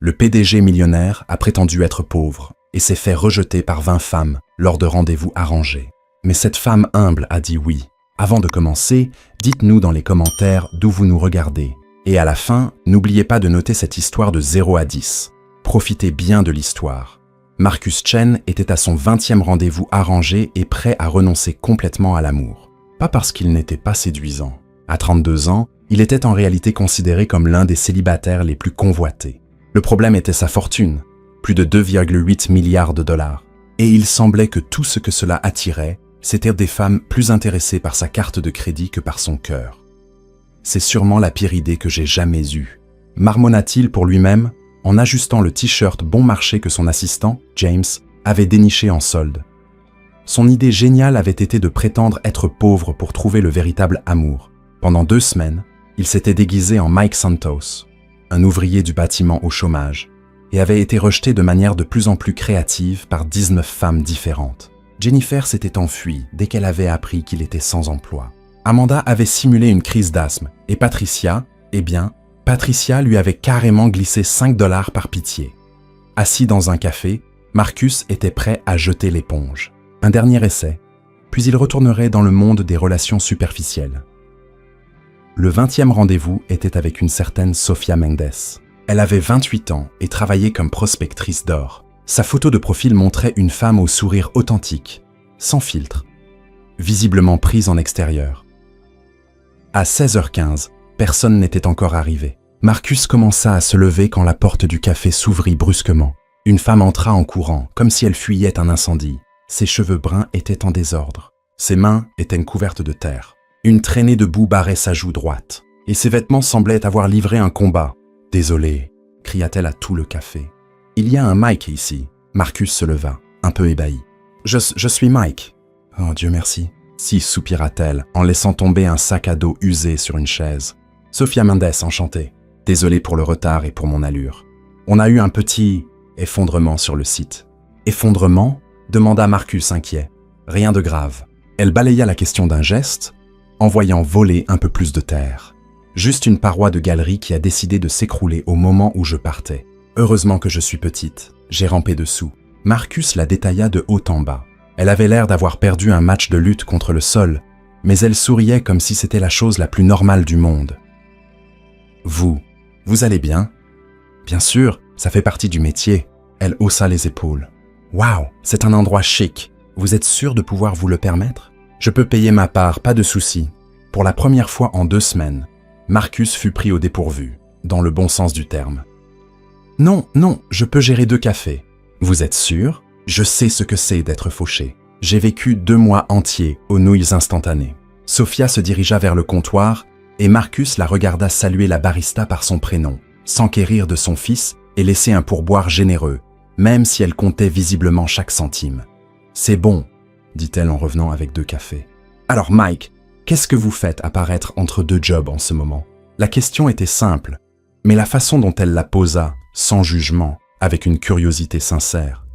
Le PDG millionnaire a prétendu être pauvre et s'est fait rejeter par 20 femmes lors de rendez-vous arrangés. Mais cette femme humble a dit oui. Avant de commencer, dites-nous dans les commentaires d'où vous nous regardez. Et à la fin, n'oubliez pas de noter cette histoire de 0 à 10. Profitez bien de l'histoire. Marcus Chen était à son 20e rendez-vous arrangé et prêt à renoncer complètement à l'amour. Pas parce qu'il n'était pas séduisant. À 32 ans, il était en réalité considéré comme l'un des célibataires les plus convoités. Le problème était sa fortune, plus de 2,8 milliards de dollars. Et il semblait que tout ce que cela attirait, c'était des femmes plus intéressées par sa carte de crédit que par son cœur. C'est sûrement la pire idée que j'ai jamais eue, marmonna-t-il pour lui-même en ajustant le t-shirt bon marché que son assistant, James, avait déniché en solde. Son idée géniale avait été de prétendre être pauvre pour trouver le véritable amour. Pendant 2 semaines, il s'était déguisé en Mike Santos, un ouvrier du bâtiment au chômage, et avait été rejeté de manière de plus en plus créative par 19 femmes différentes. Jennifer s'était enfuie dès qu'elle avait appris qu'il était sans emploi. Amanda avait simulé une crise d'asthme, et Patricia lui avait carrément glissé 5 $ par pitié. Assis dans un café, Marcus était prêt à jeter l'éponge. Un dernier essai, puis il retournerait dans le monde des relations superficielles. Le 20e rendez-vous était avec une certaine Sophia Mendes. Elle avait 28 ans et travaillait comme prospectrice d'or. Sa photo de profil montrait une femme au sourire authentique, sans filtre, visiblement prise en extérieur. À 16h15, personne n'était encore arrivé. Marcus commença à se lever quand la porte du café s'ouvrit brusquement. Une femme entra en courant, comme si elle fuyait un incendie. Ses cheveux bruns étaient en désordre. Ses mains étaient couvertes de terre. Une traînée de boue barrait sa joue droite, et ses vêtements semblaient avoir livré un combat. « Désolé », cria-t-elle à tout le café. « Il y a un Mike ici. » Marcus se leva, un peu ébahi. « Je suis Mike. »« Oh, Dieu merci. » Si, soupira-t-elle, en laissant tomber un sac à dos usé sur une chaise. « Sophia Mendes, enchantée. Désolé pour le retard et pour mon allure. On a eu un petit effondrement sur le site. »« Effondrement ?» demanda Marcus inquiet. « Rien de grave. » Elle balaya la question d'un geste, en voyant voler un peu plus de terre. Juste une paroi de galerie qui a décidé de s'écrouler au moment où je partais. Heureusement que je suis petite. J'ai rampé dessous. Marcus la détailla de haut en bas. Elle avait l'air d'avoir perdu un match de lutte contre le sol, mais elle souriait comme si c'était la chose la plus normale du monde. « Vous allez bien ?»« Bien sûr, ça fait partie du métier. » Elle haussa les épaules. « Waouh, c'est un endroit chic. Vous êtes sûr de pouvoir vous le permettre ? Je peux payer ma part, pas de souci. » Pour la première fois en 2 semaines, Marcus fut pris au dépourvu, dans le bon sens du terme. « Non, je peux gérer 2 cafés. »« Vous êtes sûr ? Je sais ce que c'est d'être fauché. J'ai vécu 2 mois entiers aux nouilles instantanées. » Sophia se dirigea vers le comptoir et Marcus la regarda saluer la barista par son prénom, s'enquérir de son fils et laisser un pourboire généreux, même si elle comptait visiblement chaque centime. « C'est bon, » dit-elle en revenant avec 2 cafés. « Alors Mike, qu'est-ce que vous faites apparaître entre 2 jobs en ce moment ?» La question était simple, mais la façon dont elle la posa, sans jugement, avec une curiosité sincère,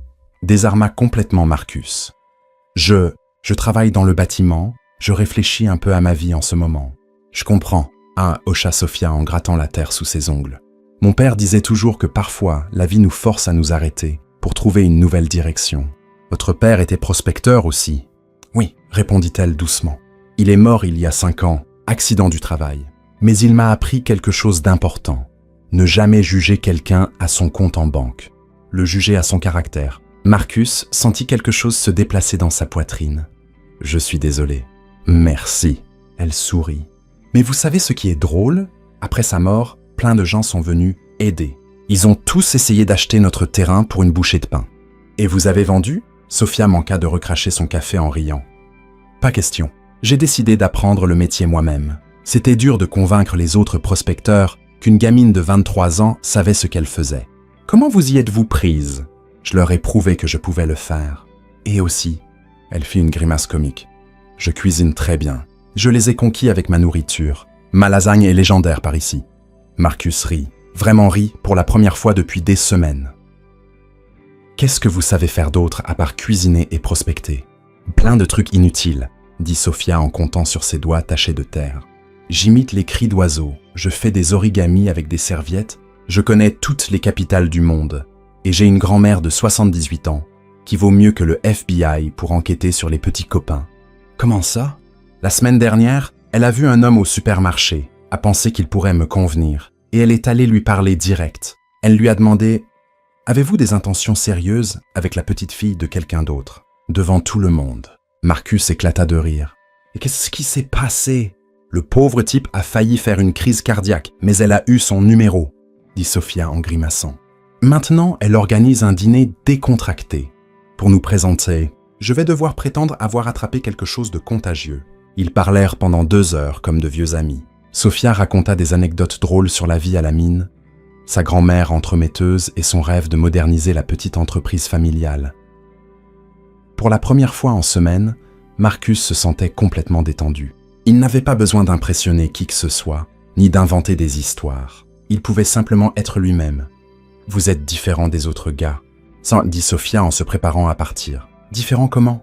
désarma complètement Marcus. « Je travaille dans le bâtiment, je réfléchis un peu à ma vie en ce moment. »« Je comprends, » hocha Sophia en grattant la terre sous ses ongles. « Mon père disait toujours que parfois, la vie nous force à nous arrêter pour trouver une nouvelle direction. Votre père était prospecteur aussi. »« Oui, » répondit-elle doucement. « Il est mort il y a 5 ans, accident du travail. Mais il m'a appris quelque chose d'important. Ne jamais juger quelqu'un à son compte en banque. Le juger à son caractère. » Marcus sentit quelque chose se déplacer dans sa poitrine. « Je suis désolé. »« Merci. » Elle sourit. « Mais vous savez ce qui est drôle ? Après sa mort, plein de gens sont venus aider. Ils ont tous essayé d'acheter notre terrain pour une bouchée de pain. »« Et vous avez vendu ?» Sophia manqua de recracher son café en riant. « Pas question. J'ai décidé d'apprendre le métier moi-même. C'était dur de convaincre les autres prospecteurs qu'une gamine de 23 ans savait ce qu'elle faisait. Comment vous y êtes-vous prise ? Je leur ai prouvé que je pouvais le faire. Et aussi, elle fit une grimace comique. Je cuisine très bien. Je les ai conquis avec ma nourriture. Ma lasagne est légendaire par ici. » Marcus rit, vraiment rit pour la première fois depuis des semaines. « Qu'est-ce que vous savez faire d'autre à part cuisiner et prospecter ? » « Plein de trucs inutiles, » dit Sophia en comptant sur ses doigts tachés de terre. « J'imite les cris d'oiseaux, je fais des origamis avec des serviettes Je connais toutes les capitales du monde et j'ai une grand-mère de 78 ans qui vaut mieux que le FBI pour enquêter sur les petits copains. Comment ça? La semaine dernière, elle a vu un homme au supermarché, a pensé qu'il pourrait me convenir et elle est allée lui parler direct. Elle lui a demandé « Avez-vous des intentions sérieuses avec la petite fille de quelqu'un d'autre ?» Devant tout le monde. Marcus éclata de rire. « Et qu'est-ce qui s'est passé ?» Le pauvre type a failli faire une crise cardiaque, mais elle a eu son numéro, dit Sophia en grimaçant. Maintenant, elle organise un dîner décontracté. Pour nous présenter, je vais devoir prétendre avoir attrapé quelque chose de contagieux. Ils parlèrent pendant 2 heures comme de vieux amis. Sophia raconta des anecdotes drôles sur la vie à la mine, sa grand-mère entremetteuse et son rêve de moderniser la petite entreprise familiale. Pour la première fois en semaine, Marcus se sentait complètement détendu. Il n'avait pas besoin d'impressionner qui que ce soit, ni d'inventer des histoires. Il pouvait simplement être lui-même. « Vous êtes différent des autres gars », dit Sophia en se préparant à partir. « Différent comment ?»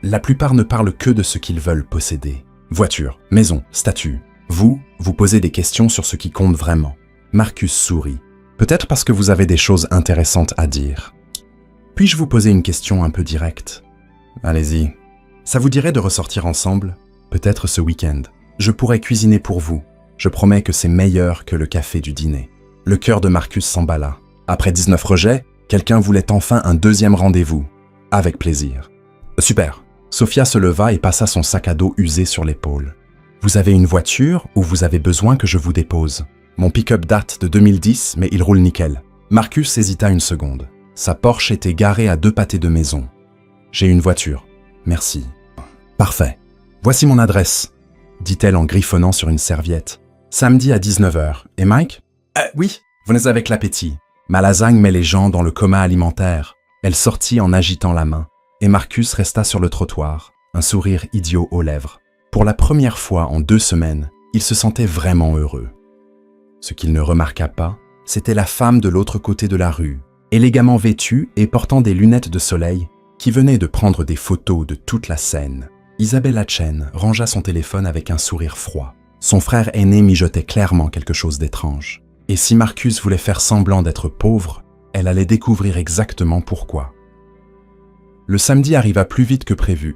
La plupart ne parlent que de ce qu'ils veulent posséder. Voiture, maison, statut. Vous posez des questions sur ce qui compte vraiment. Marcus sourit. Peut-être parce que vous avez des choses intéressantes à dire. Puis-je vous poser une question un peu directe? Allez-y. Ça vous dirait de ressortir ensemble? Peut-être ce week-end. Je pourrais cuisiner pour vous. Je promets que c'est meilleur que le café du dîner. Le cœur de Marcus s'emballa. Après 19 rejets, quelqu'un voulait enfin un 2e rendez-vous. Avec plaisir. Super. Sophia se leva et passa son sac à dos usé sur l'épaule. Vous avez une voiture ou vous avez besoin que je vous dépose? Mon pick-up date de 2010, mais il roule nickel. Marcus hésita une seconde. Sa Porsche était garée à 2 pâtés de maison. J'ai une voiture. Merci. Parfait. Voici mon adresse, dit-elle en griffonnant sur une serviette. Samedi à 19h. Et Mike? Oui, venez avec l'appétit. Ma lasagne met les gens dans le coma alimentaire. Elle sortit en agitant la main. Et Marcus resta sur le trottoir, un sourire idiot aux lèvres. Pour la première fois en 2 semaines, il se sentait vraiment heureux. Ce qu'il ne remarqua pas, c'était la femme de l'autre côté de la rue, élégamment vêtue et portant des lunettes de soleil, qui venait de prendre des photos de toute la scène. Isabelle Hatchen rangea son téléphone avec un sourire froid. Son frère aîné mijotait clairement quelque chose d'étrange. Et si Marcus voulait faire semblant d'être pauvre, elle allait découvrir exactement pourquoi. Le samedi arriva plus vite que prévu,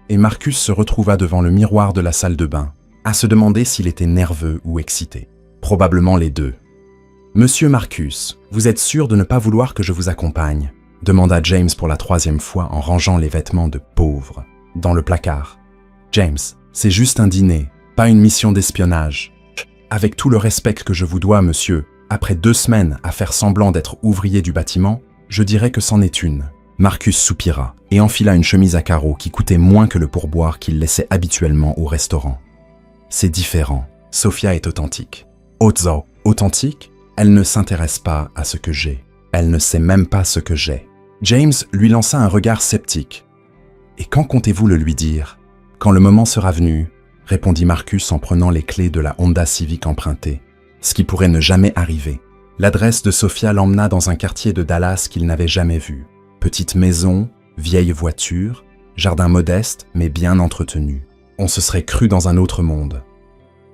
et Marcus se retrouva devant le miroir de la salle de bain, à se demander s'il était nerveux ou excité. Probablement les deux. « Monsieur Marcus, vous êtes sûr de ne pas vouloir que je vous accompagne ?» demanda James pour la 3e fois en rangeant les vêtements de pauvre dans le placard. « James, c'est juste un dîner, pas une mission d'espionnage. Avec tout le respect que je vous dois, monsieur, après 2 semaines à faire semblant d'être ouvrier du bâtiment, je dirais que c'en est une. » Marcus soupira et enfila une chemise à carreaux qui coûtait moins que le pourboire qu'il laissait habituellement au restaurant. « C'est différent. Sophia est authentique. » Ozo, authentique? Elle ne s'intéresse pas à ce que j'ai. Elle ne sait même pas ce que j'ai. James lui lança un regard sceptique. « Et quand comptez-vous le lui dire? »« Quand le moment sera venu, » répondit Marcus en prenant les clés de la Honda Civic empruntée. Ce qui pourrait ne jamais arriver. L'adresse de Sophia l'emmena dans un quartier de Dallas qu'il n'avait jamais vu. Petite maison, vieille voiture, jardin modeste mais bien entretenu. On se serait cru dans un autre monde.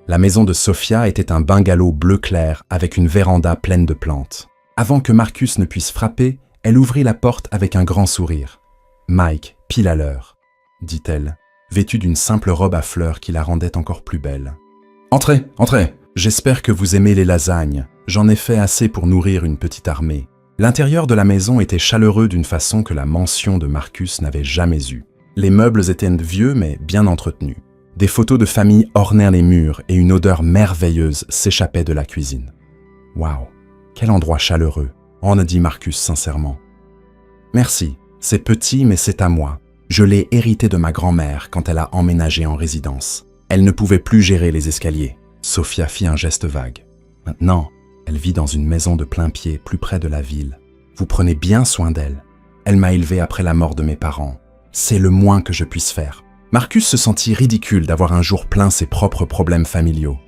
La maison de Sophia était un bungalow bleu clair avec une véranda pleine de plantes. Avant que Marcus ne puisse frapper, elle ouvrit la porte avec un grand sourire. « Mike, pile à l'heure, » dit-elle, vêtue d'une simple robe à fleurs qui la rendait encore plus belle. « Entrez, entrez. J'espère que vous aimez les lasagnes. J'en ai fait assez pour nourrir une petite armée. » L'intérieur de la maison était chaleureux d'une façon que la mansion de Marcus n'avait jamais eue. Les meubles étaient vieux mais bien entretenus. Des photos de famille ornèrent les murs et une odeur merveilleuse s'échappait de la cuisine. « Waouh, quel endroit chaleureux !» en a dit Marcus sincèrement. « Merci, c'est petit mais c'est à moi. Je l'ai hérité de ma grand-mère quand elle a emménagé en résidence. Elle ne pouvait plus gérer les escaliers. » Sophia fit un geste vague. « Maintenant, elle vit dans une maison de plain-pied plus près de la ville. Vous prenez bien soin d'elle. Elle m'a élevé après la mort de mes parents. C'est le moins que je puisse faire. » Marcus se sentit ridicule d'avoir un jour plein ses propres problèmes familiaux.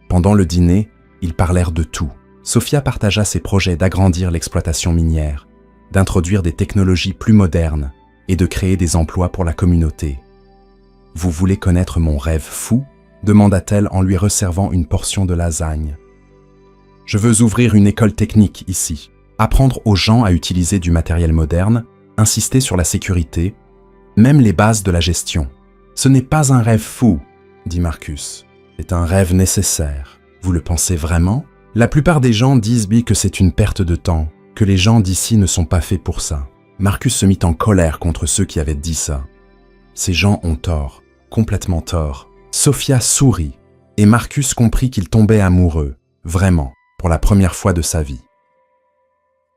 Pendant le dîner, ils parlèrent de tout. Sophia partagea ses projets d'agrandir l'exploitation minière, d'introduire des technologies plus modernes et de créer des emplois pour la communauté. « Vous voulez connaître mon rêve fou ?» demanda-t-elle en lui resservant une portion de lasagne. Je veux ouvrir une école technique ici. Apprendre aux gens à utiliser du matériel moderne, insister sur la sécurité, même les bases de la gestion. Ce n'est pas un rêve fou, dit Marcus. C'est un rêve nécessaire. Vous le pensez vraiment? La plupart des gens disent que c'est une perte de temps, que les gens d'ici ne sont pas faits pour ça. Marcus se mit en colère contre ceux qui avaient dit ça. Ces gens ont tort, complètement tort. Sophia sourit, et Marcus comprit qu'il tombait amoureux, vraiment, pour la première fois de sa vie.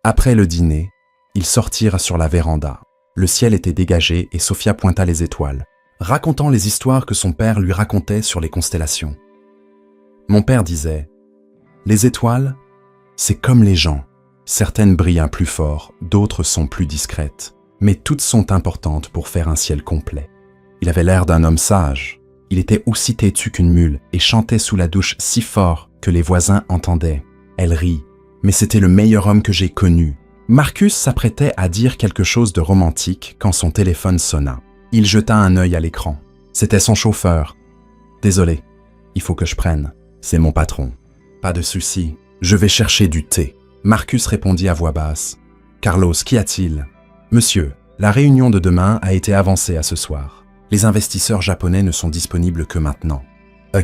Après le dîner, ils sortirent sur la véranda. Le ciel était dégagé et Sophia pointa les étoiles, racontant les histoires que son père lui racontait sur les constellations. Mon père disait « Les étoiles, c'est comme les gens. Certaines brillent plus fort, d'autres sont plus discrètes, mais toutes sont importantes pour faire un ciel complet. » Il avait l'air d'un homme sage. Il était aussi têtu qu'une mule et chantait sous la douche si fort que les voisins entendaient. Elle rit, mais c'était le meilleur homme que j'ai connu. Marcus s'apprêtait à dire quelque chose de romantique quand son téléphone sonna. Il jeta un œil à l'écran. C'était son chauffeur. « Désolé, il faut que je prenne. C'est mon patron. »« Pas de souci, je vais chercher du thé. » Marcus répondit à voix basse. « Carlos, qu'y a-t-il ?»« Monsieur, la réunion de demain a été avancée à ce soir. Les investisseurs japonais ne sont disponibles que maintenant. »«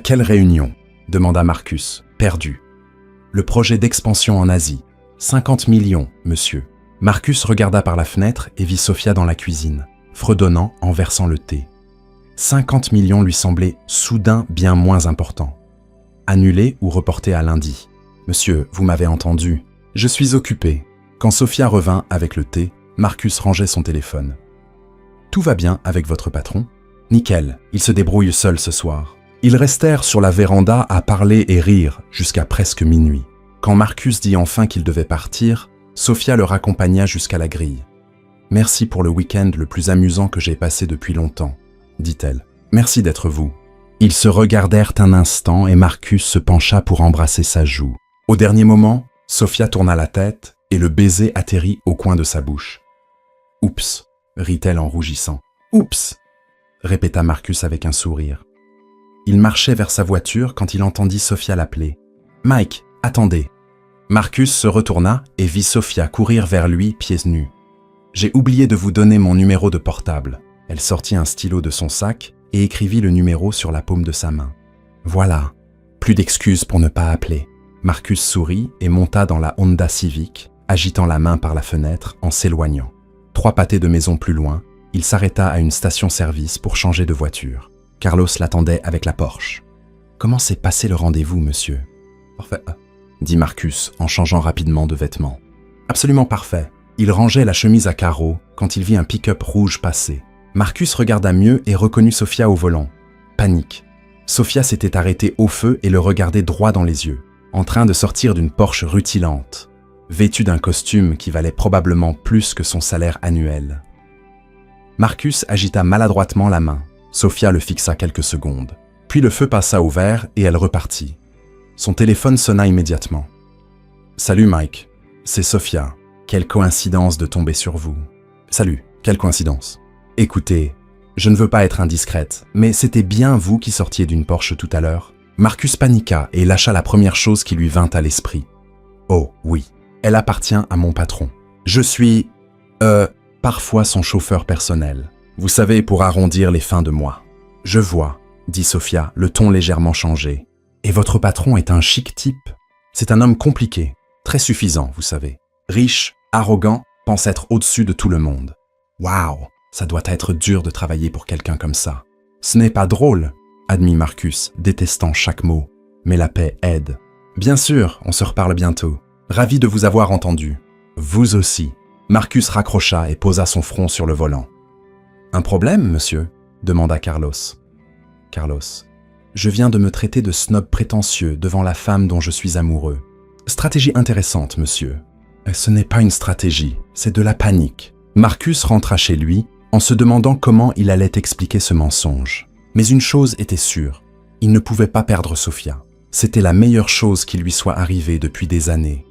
Quelle réunion ?» demanda Marcus, perdu. « Le projet d'expansion en Asie. 50 millions, monsieur. » Marcus regarda par la fenêtre et vit Sophia dans la cuisine, fredonnant en versant le thé. 50 millions lui semblaient soudain bien moins importants. Annulé ou reporté à lundi. « Monsieur, vous m'avez entendu. Je suis occupé. » Quand Sophia revint avec le thé, Marcus rangeait son téléphone. « Tout va bien avec votre patron ? » ?»« Nickel, il se débrouille seul ce soir. » Ils restèrent sur la véranda à parler et rire jusqu'à presque minuit. Quand Marcus dit enfin qu'il devait partir, Sophia le raccompagna jusqu'à la grille. « Merci pour le week-end le plus amusant que j'ai passé depuis longtemps, » dit-elle. « Merci d'être vous. » Ils se regardèrent un instant et Marcus se pencha pour embrasser sa joue. Au dernier moment, Sophia tourna la tête et le baiser atterrit au coin de sa bouche. « Oups !» rit-elle en rougissant. « Oups !» répéta Marcus avec un sourire. Il marchait vers sa voiture quand il entendit Sophia l'appeler. « Mike, attendez !» Marcus se retourna et vit Sophia courir vers lui pieds nus. « J'ai oublié de vous donner mon numéro de portable. » Elle sortit un stylo de son sac et écrivit le numéro sur la paume de sa main. « Voilà, plus d'excuses pour ne pas appeler. » Marcus sourit et monta dans la Honda Civic, agitant la main par la fenêtre en s'éloignant. 3 pâtés de maison plus loin, il s'arrêta à une station-service pour changer de voiture. Carlos l'attendait avec la Porsche. « Comment s'est passé le rendez-vous, monsieur ?»« Parfait, » dit Marcus en changeant rapidement de vêtements. « Absolument parfait. » Il rangeait la chemise à carreaux quand il vit un pick-up rouge passer. Marcus regarda mieux et reconnut Sophia au volant. Panique. Sophia s'était arrêtée au feu et le regardait droit dans les yeux, en train de sortir d'une Porsche rutilante, vêtue d'un costume qui valait probablement plus que son salaire annuel. Marcus agita maladroitement la main. Sophia le fixa quelques secondes. Puis le feu passa au vert et elle repartit. Son téléphone sonna immédiatement. « Salut Mike, c'est Sophia. Quelle coïncidence de tomber sur vous. »« Salut, quelle coïncidence. Écoutez, je ne veux pas être indiscrète, mais c'était bien vous qui sortiez d'une Porsche tout à l'heure. » Marcus paniqua et lâcha la première chose qui lui vint à l'esprit. « Oh oui, elle appartient à mon patron. Je suis, parfois son chauffeur personnel. Vous savez, pour arrondir les fins de mois. »« Je vois, » dit Sophia, le ton légèrement changé. « Et votre patron est un chic type. C'est un homme compliqué, très suffisant, vous savez. Riche, arrogant, pense être au-dessus de tout le monde. Waouh, ça doit être dur de travailler pour quelqu'un comme ça. Ce n'est pas drôle, admit Marcus, détestant chaque mot. Mais la paix aide. Bien sûr, on se reparle bientôt. Ravi de vous avoir entendu. Vous aussi. Marcus raccrocha et posa son front sur le volant. Un problème, monsieur ? Demanda Carlos. Carlos. Je viens de me traiter de snob prétentieux devant la femme dont je suis amoureux. Stratégie intéressante, monsieur. Ce n'est pas une stratégie, c'est de la panique. Marcus rentra chez lui en se demandant comment il allait expliquer ce mensonge. Mais une chose était sûre, il ne pouvait pas perdre Sophia. C'était la meilleure chose qui lui soit arrivée depuis des années.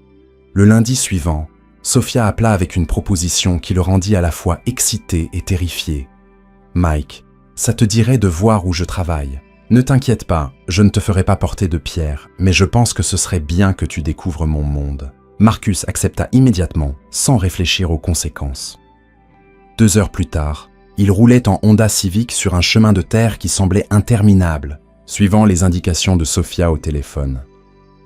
Le lundi suivant, Sophia appela avec une proposition qui le rendit à la fois excité et terrifié. « Mike, ça te dirait de voir où je travaille. Ne t'inquiète pas, je ne te ferai pas porter de pierre, mais je pense que ce serait bien que tu découvres mon monde. Marcus accepta immédiatement, sans réfléchir aux conséquences. 2 heures plus tard, il roulait en Honda Civic sur un chemin de terre qui semblait interminable, suivant les indications de Sofia au téléphone.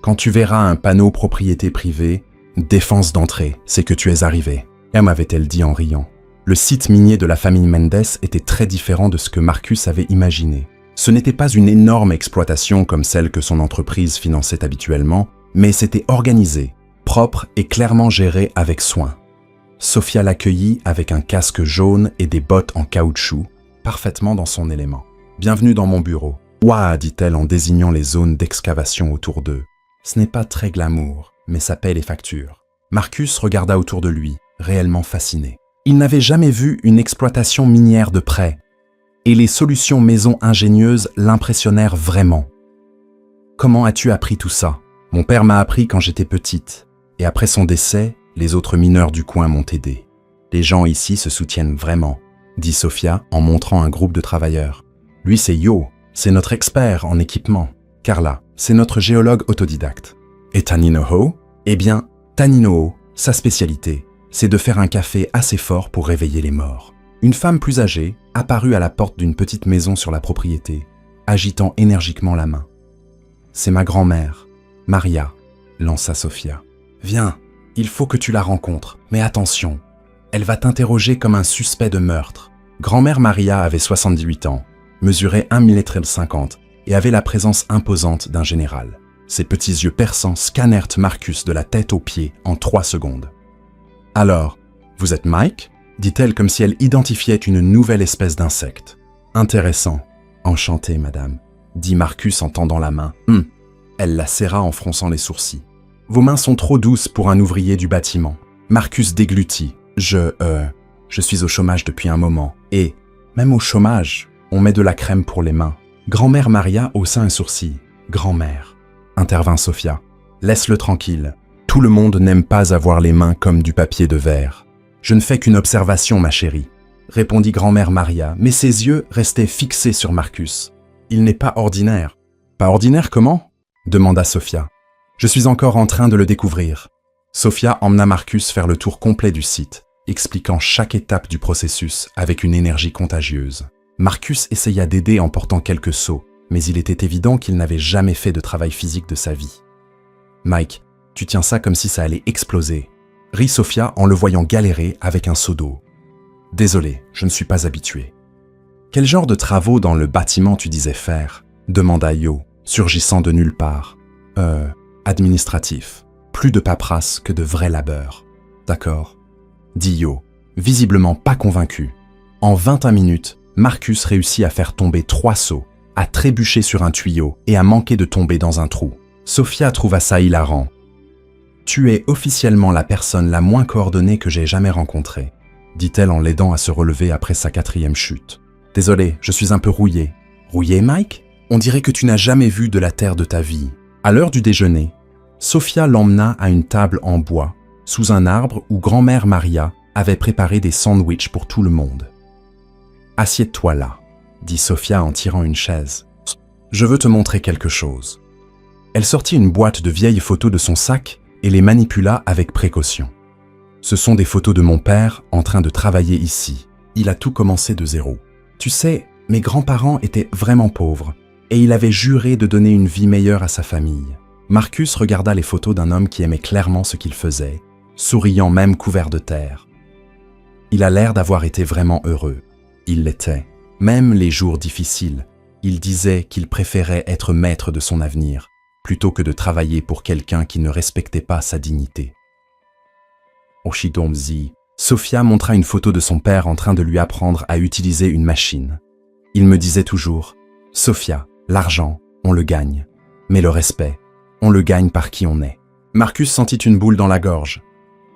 Quand tu verras un panneau propriété privée, défense d'entrée, c'est que tu es arrivé, m'avait-elle dit en riant. Le site minier de la famille Mendes était très différent de ce que Marcus avait imaginé. Ce n'était pas une énorme exploitation comme celle que son entreprise finançait habituellement, mais c'était organisé, propre et clairement géré avec soin. Sofia l'accueillit avec un casque jaune et des bottes en caoutchouc, parfaitement dans son élément. « Bienvenue dans mon bureau. »« Ouah » dit-elle en désignant les zones d'excavation autour d'eux. Ce n'est pas très glamour, mais ça paie les factures. Marcus regarda autour de lui, réellement fasciné. Il n'avait jamais vu une exploitation minière de près, et les solutions maison ingénieuses l'impressionnèrent vraiment. « Comment as-tu appris tout ça ? Mon père m'a appris quand j'étais petite, et après son décès, les autres mineurs du coin m'ont aidé. Les gens ici se soutiennent vraiment, » dit Sofia en montrant un groupe de travailleurs. « Lui, c'est Yo, c'est notre expert en équipement. Carla, c'est notre géologue autodidacte. Et Taninoho ? Eh bien, Taninoho, sa spécialité, c'est de faire un café assez fort pour réveiller les morts. » Une femme plus âgée apparut à la porte d'une petite maison sur la propriété, agitant énergiquement la main. « C'est ma grand-mère, Maria », lança Sofia. « Viens, il faut que tu la rencontres, mais attention, elle va t'interroger comme un suspect de meurtre. » Grand-mère Maria avait 78 ans, mesurait 1,50 m et avait la présence imposante d'un général. Ses petits yeux perçants scannèrent Marcus de la tête aux pieds en 3 secondes. « Alors, vous êtes Mike ?» dit-elle comme si elle identifiait une nouvelle espèce d'insecte. « Intéressant. Enchanté, madame, » dit Marcus en tendant la main. « Elle la serra en fronçant les sourcils. « Vos mains sont trop douces pour un ouvrier du bâtiment. » Marcus déglutit. « Je suis au chômage depuis un moment. Et, même au chômage, on met de la crème pour les mains. » Grand-mère Maria haussa un sourcil. « Grand-mère, » intervint Sofia. « Laisse-le tranquille. Tout le monde n'aime pas avoir les mains comme du papier de verre. » « Je ne fais qu'une observation, ma chérie, » répondit grand-mère Maria, mais ses yeux restaient fixés sur Marcus. « Il n'est pas ordinaire. »« Pas ordinaire comment ?» demanda Sofia. « Je suis encore en train de le découvrir. » Sofia emmena Marcus faire le tour complet du site, expliquant chaque étape du processus avec une énergie contagieuse. Marcus essaya d'aider en portant quelques seaux, mais il était évident qu'il n'avait jamais fait de travail physique de sa vie. « Mike, tu tiens ça comme si ça allait exploser. » rit Sofia en le voyant galérer avec un seau d'eau. « Désolé, je ne suis pas habitué. »« Quel genre de travaux dans le bâtiment tu disais faire ?» demanda Yo, surgissant de nulle part. « Administratif. Plus de paperasse que de vrai labeur. »« D'accord. » dit Yo, visiblement pas convaincu. En 21 minutes, Marcus réussit à faire tomber 3 seaux, à trébucher sur un tuyau et à manquer de tomber dans un trou. Sofia trouva ça hilarant. « Tu es officiellement la personne la moins coordonnée que j'ai jamais rencontrée, » dit-elle en l'aidant à se relever après sa 4e chute. « Désolé, je suis un peu rouillé. »« Rouillé, Mike ? On dirait que tu n'as jamais vu de la terre de ta vie. » À l'heure du déjeuner, Sofia l'emmena à une table en bois, sous un arbre où grand-mère Maria avait préparé des sandwichs pour tout le monde. « Assieds-toi là, » dit Sofia en tirant une chaise. « Je veux te montrer quelque chose. » Elle sortit une boîte de vieilles photos de son sac et les manipula avec précaution. « Ce sont des photos de mon père en train de travailler ici. Il a tout commencé de zéro. Tu sais, mes grands-parents étaient vraiment pauvres et il avait juré de donner une vie meilleure à sa famille. » Marcus regarda les photos d'un homme qui aimait clairement ce qu'il faisait, souriant même couvert de terre. Il a l'air d'avoir été vraiment heureux. Il l'était. Même les jours difficiles, il disait qu'il préférait être maître de son avenir, plutôt que de travailler pour quelqu'un qui ne respectait pas sa dignité. Oshidomzi, Sofia montra une photo de son père en train de lui apprendre à utiliser une machine. Il me disait toujours « Sofia, l'argent, on le gagne. Mais le respect, on le gagne par qui on est. » Marcus sentit une boule dans la gorge.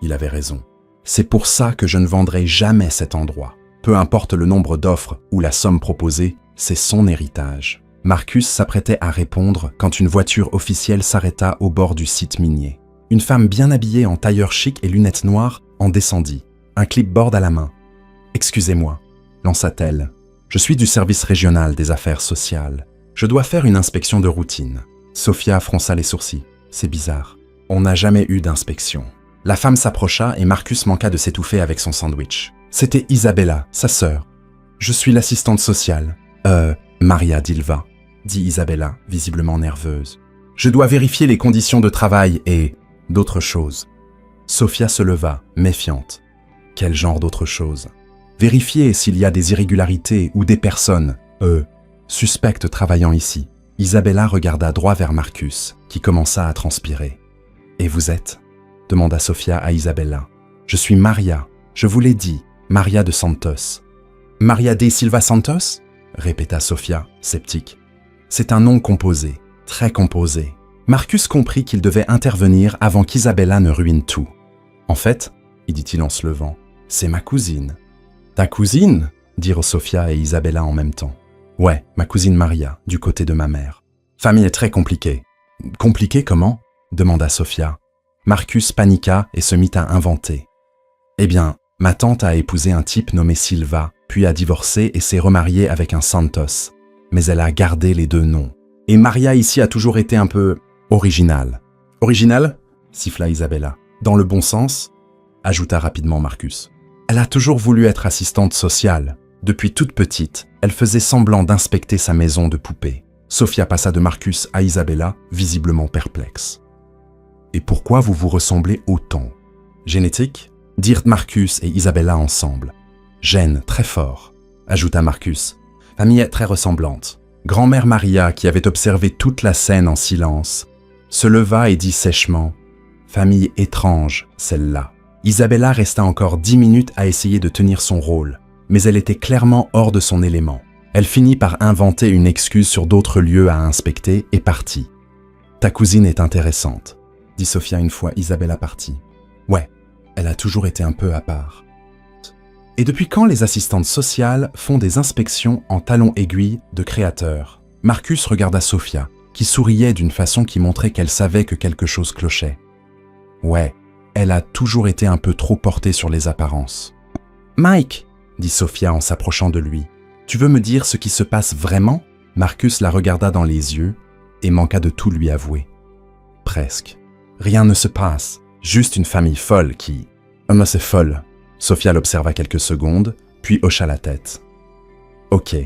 Il avait raison. C'est pour ça que je ne vendrai jamais cet endroit. Peu importe le nombre d'offres ou la somme proposée, c'est son héritage. Marcus s'apprêtait à répondre quand une voiture officielle s'arrêta au bord du site minier. Une femme bien habillée en tailleur chic et lunettes noires en descendit, un clipboard à la main. « Excusez-moi », lança-t-elle. « Je suis du service régional des affaires sociales. Je dois faire une inspection de routine. Sophia fronça les sourcils. C'est bizarre. On n'a jamais eu d'inspection. La femme s'approcha et Marcus manqua de s'étouffer avec son sandwich. C'était Isabella, sa sœur. Je suis l'assistante sociale. Maria Dilva, dit Isabella, visiblement nerveuse. Je dois vérifier les conditions de travail et d'autres choses. Sophia se leva, méfiante. Quel genre d'autres choses? Vérifier s'il y a des irrégularités ou des personnes, suspectes travaillant ici. Isabella regarda droit vers Marcus, qui commença à transpirer. « Et vous êtes ?» demanda Sophia à Isabella. « Je suis Maria, je vous l'ai dit, Maria de Santos. »« Maria de Silva Santos ?» répéta Sophia, sceptique. C'est un nom composé, très composé. Marcus comprit qu'il devait intervenir avant qu'Isabella ne ruine tout. « En fait, dit-il en se levant, c'est ma cousine. »« Ta cousine ?» dirent Sophia et Isabella en même temps. « Ouais, ma cousine Maria, du côté de ma mère. Famille est très compliquée. »« Compliquée comment ?» demanda Sophia. Marcus paniqua et se mit à inventer. « Eh bien, ma tante a épousé un type nommé Silva, puis a divorcé et s'est remariée avec un Santos. Mais elle a gardé les deux noms. Et Maria ici a toujours été un peu originale. »« Originale ?» siffla Isabella. « Dans le bon sens ?» ajouta rapidement Marcus. « Elle a toujours voulu être assistante sociale. Depuis toute petite, elle faisait semblant d'inspecter sa maison de poupée. » Sophia passa de Marcus à Isabella, visiblement perplexe. « Et pourquoi vous vous ressemblez autant ?»« Génétique ?» dirent Marcus et Isabella ensemble. « Gène très fort », ajouta Marcus. « Famille très ressemblante. » Grand-mère Maria, qui avait observé toute la scène en silence, se leva et dit sèchement « Famille étrange, celle-là. » Isabella resta encore 10 minutes à essayer de tenir son rôle, mais elle était clairement hors de son élément. Elle finit par inventer une excuse sur d'autres lieux à inspecter et partit. « Ta cousine est intéressante, » dit Sophia une fois Isabella partie. « Ouais, elle a toujours été un peu à part. » Et depuis quand les assistantes sociales font des inspections en talons aiguilles de créateurs? Marcus regarda Sophia, qui souriait d'une façon qui montrait qu'elle savait que quelque chose clochait. « Ouais, elle a toujours été un peu trop portée sur les apparences. »« Mike !» dit Sophia en s'approchant de lui. « Tu veux me dire ce qui se passe vraiment ?» Marcus la regarda dans les yeux et manqua de tout lui avouer. « Presque. Rien ne se passe, juste une famille folle qui... »« Oh, c'est folle. » Sophia l'observa quelques secondes, puis hocha la tête. « Ok,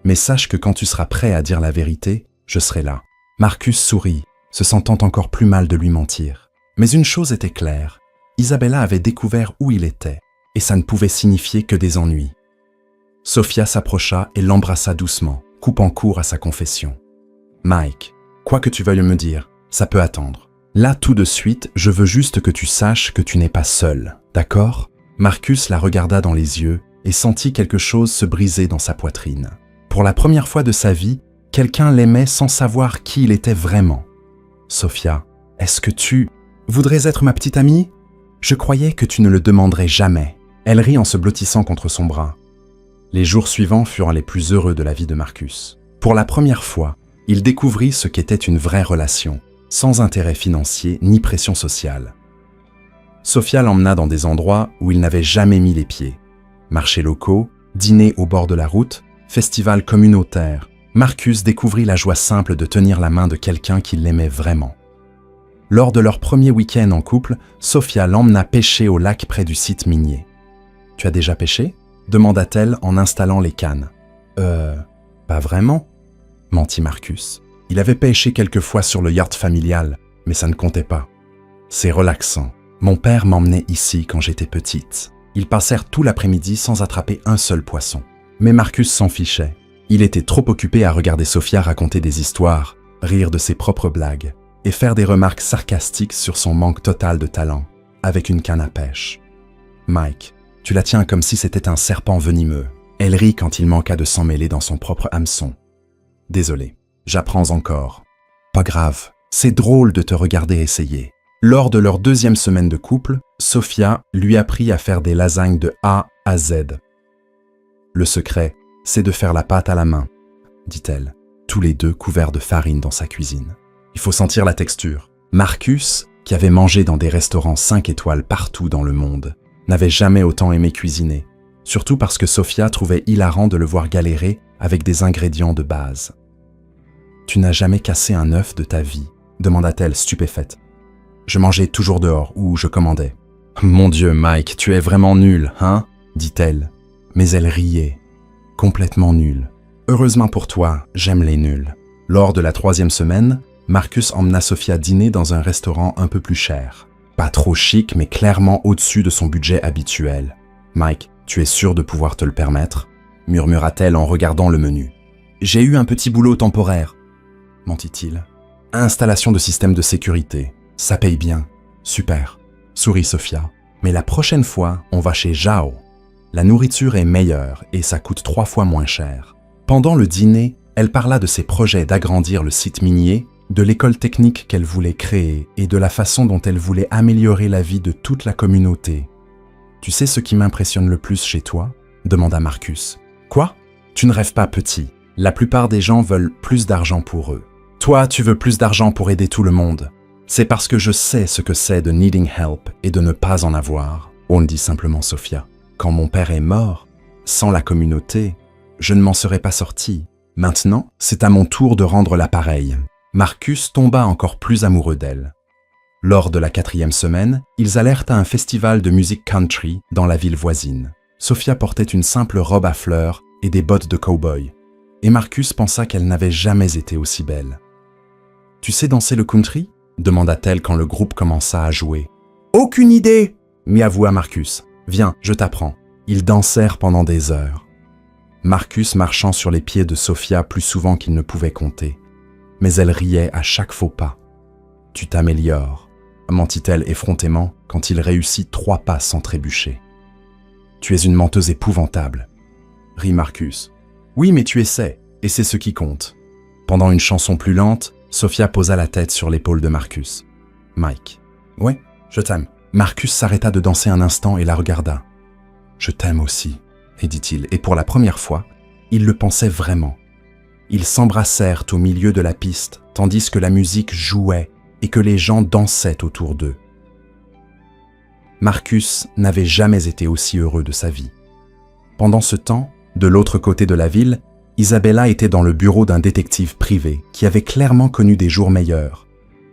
mais sache que quand tu seras prêt à dire la vérité, je serai là. » Marcus sourit, se sentant encore plus mal de lui mentir. Mais une chose était claire, Isabella avait découvert où il était, et ça ne pouvait signifier que des ennuis. Sophia s'approcha et l'embrassa doucement, coupant court à sa confession. « Mike, quoi que tu veuilles me dire, ça peut attendre. Là, tout de suite, je veux juste que tu saches que tu n'es pas seul, d'accord ?» Marcus la regarda dans les yeux et sentit quelque chose se briser dans sa poitrine. Pour la première fois de sa vie, quelqu'un l'aimait sans savoir qui il était vraiment. « Sophia, est-ce que tu... voudrais être ma petite amie ? Je croyais que tu ne le demanderais jamais. » Elle rit en se blottissant contre son bras. Les jours suivants furent les plus heureux de la vie de Marcus. Pour la première fois, il découvrit ce qu'était une vraie relation, sans intérêt financier ni pression sociale. Sophia l'emmena dans des endroits où il n'avait jamais mis les pieds. Marchés locaux, dîners au bord de la route, festivals communautaires. Marcus découvrit la joie simple de tenir la main de quelqu'un qui l'aimait vraiment. Lors de leur premier week-end en couple, Sophia l'emmena pêcher au lac près du site minier. « Tu as déjà pêché ?» demanda-t-elle en installant les cannes. « Pas vraiment ?» mentit Marcus. Il avait pêché quelques fois sur le yacht familial, mais ça ne comptait pas. « C'est relaxant. Mon père m'emmenait ici quand j'étais petite. Ils passèrent tout l'après-midi sans attraper un seul poisson. Mais Marcus s'en fichait. Il était trop occupé à regarder Sophia raconter des histoires, rire de ses propres blagues et faire des remarques sarcastiques sur son manque total de talent, avec une canne à pêche. « Mike, tu la tiens comme si c'était un serpent venimeux. » Elle rit quand il manqua de s'en mêler dans son propre hameçon. « Désolé, j'apprends encore. »« Pas grave, c'est drôle de te regarder essayer. » Lors de leur deuxième semaine de couple, Sophia lui apprit à faire des lasagnes de A à Z. « Le secret, c'est de faire la pâte à la main, » dit-elle, tous les deux couverts de farine dans sa cuisine. Il faut sentir la texture. Marcus, qui avait mangé dans des restaurants 5 étoiles partout dans le monde, n'avait jamais autant aimé cuisiner, surtout parce que Sophia trouvait hilarant de le voir galérer avec des ingrédients de base. Tu n'as jamais cassé un œuf de ta vie, demanda-t-elle stupéfaite. Je mangeais toujours dehors ou je commandais. Mon Dieu, Mike, tu es vraiment nul, hein dit-elle. Mais elle riait. Complètement nulle. Heureusement pour toi, j'aime les nuls. Lors de la 3e semaine, Marcus emmena Sophia dîner dans un restaurant un peu plus cher. Pas trop chic, mais clairement au-dessus de son budget habituel. Mike, tu es sûr de pouvoir te le permettre murmura-t-elle en regardant le menu. J'ai eu un petit boulot temporaire, mentit-il. Installation de système de sécurité. Ça paye bien. Super, sourit Sophia. Mais la prochaine fois, on va chez Zhao. La nourriture est meilleure et ça coûte 3 fois moins cher. Pendant le dîner, elle parla de ses projets d'agrandir le site minier, de l'école technique qu'elle voulait créer et de la façon dont elle voulait améliorer la vie de toute la communauté. « Tu sais ce qui m'impressionne le plus chez toi ?» demanda Marcus. « Quoi ? Tu ne rêves pas petit. La plupart des gens veulent plus d'argent pour eux. Toi, tu veux plus d'argent pour aider tout le monde. C'est parce que je sais ce que c'est de needing help et de ne pas en avoir. » On le dit simplement Sophia. « Quand mon père est mort, sans la communauté, je ne m'en serais pas sorti. Maintenant, c'est à mon tour de rendre l'appareil. » Marcus tomba encore plus amoureux d'elle. Lors de la 4e semaine, ils allèrent à un festival de musique country dans la ville voisine. Sophia portait une simple robe à fleurs et des bottes de cow-boy. Et Marcus pensa qu'elle n'avait jamais été aussi belle. « Tu sais danser le country ?» demanda-t-elle quand le groupe commença à jouer. « Aucune idée !» miavoua Marcus. « Viens, je t'apprends. » Ils dansèrent pendant des heures. Marcus marchant sur les pieds de Sophia plus souvent qu'il ne pouvait compter. Mais elle riait à chaque faux pas. « Tu t'améliores », mentit-elle effrontément quand il réussit 3 pas sans trébucher. « Tu es une menteuse épouvantable », rit Marcus. « Oui, mais tu essaies, et c'est ce qui compte. » Pendant une chanson plus lente, Sophia posa la tête sur l'épaule de Marcus. « Mike. »« Ouais, je t'aime. » Marcus s'arrêta de danser un instant et la regarda. « Je t'aime aussi, » dit-il, et pour la première fois, il le pensait vraiment. Ils s'embrassèrent au milieu de la piste, tandis que la musique jouait et que les gens dansaient autour d'eux. Marcus n'avait jamais été aussi heureux de sa vie. Pendant ce temps, de l'autre côté de la ville, Isabella était dans le bureau d'un détective privé qui avait clairement connu des jours meilleurs.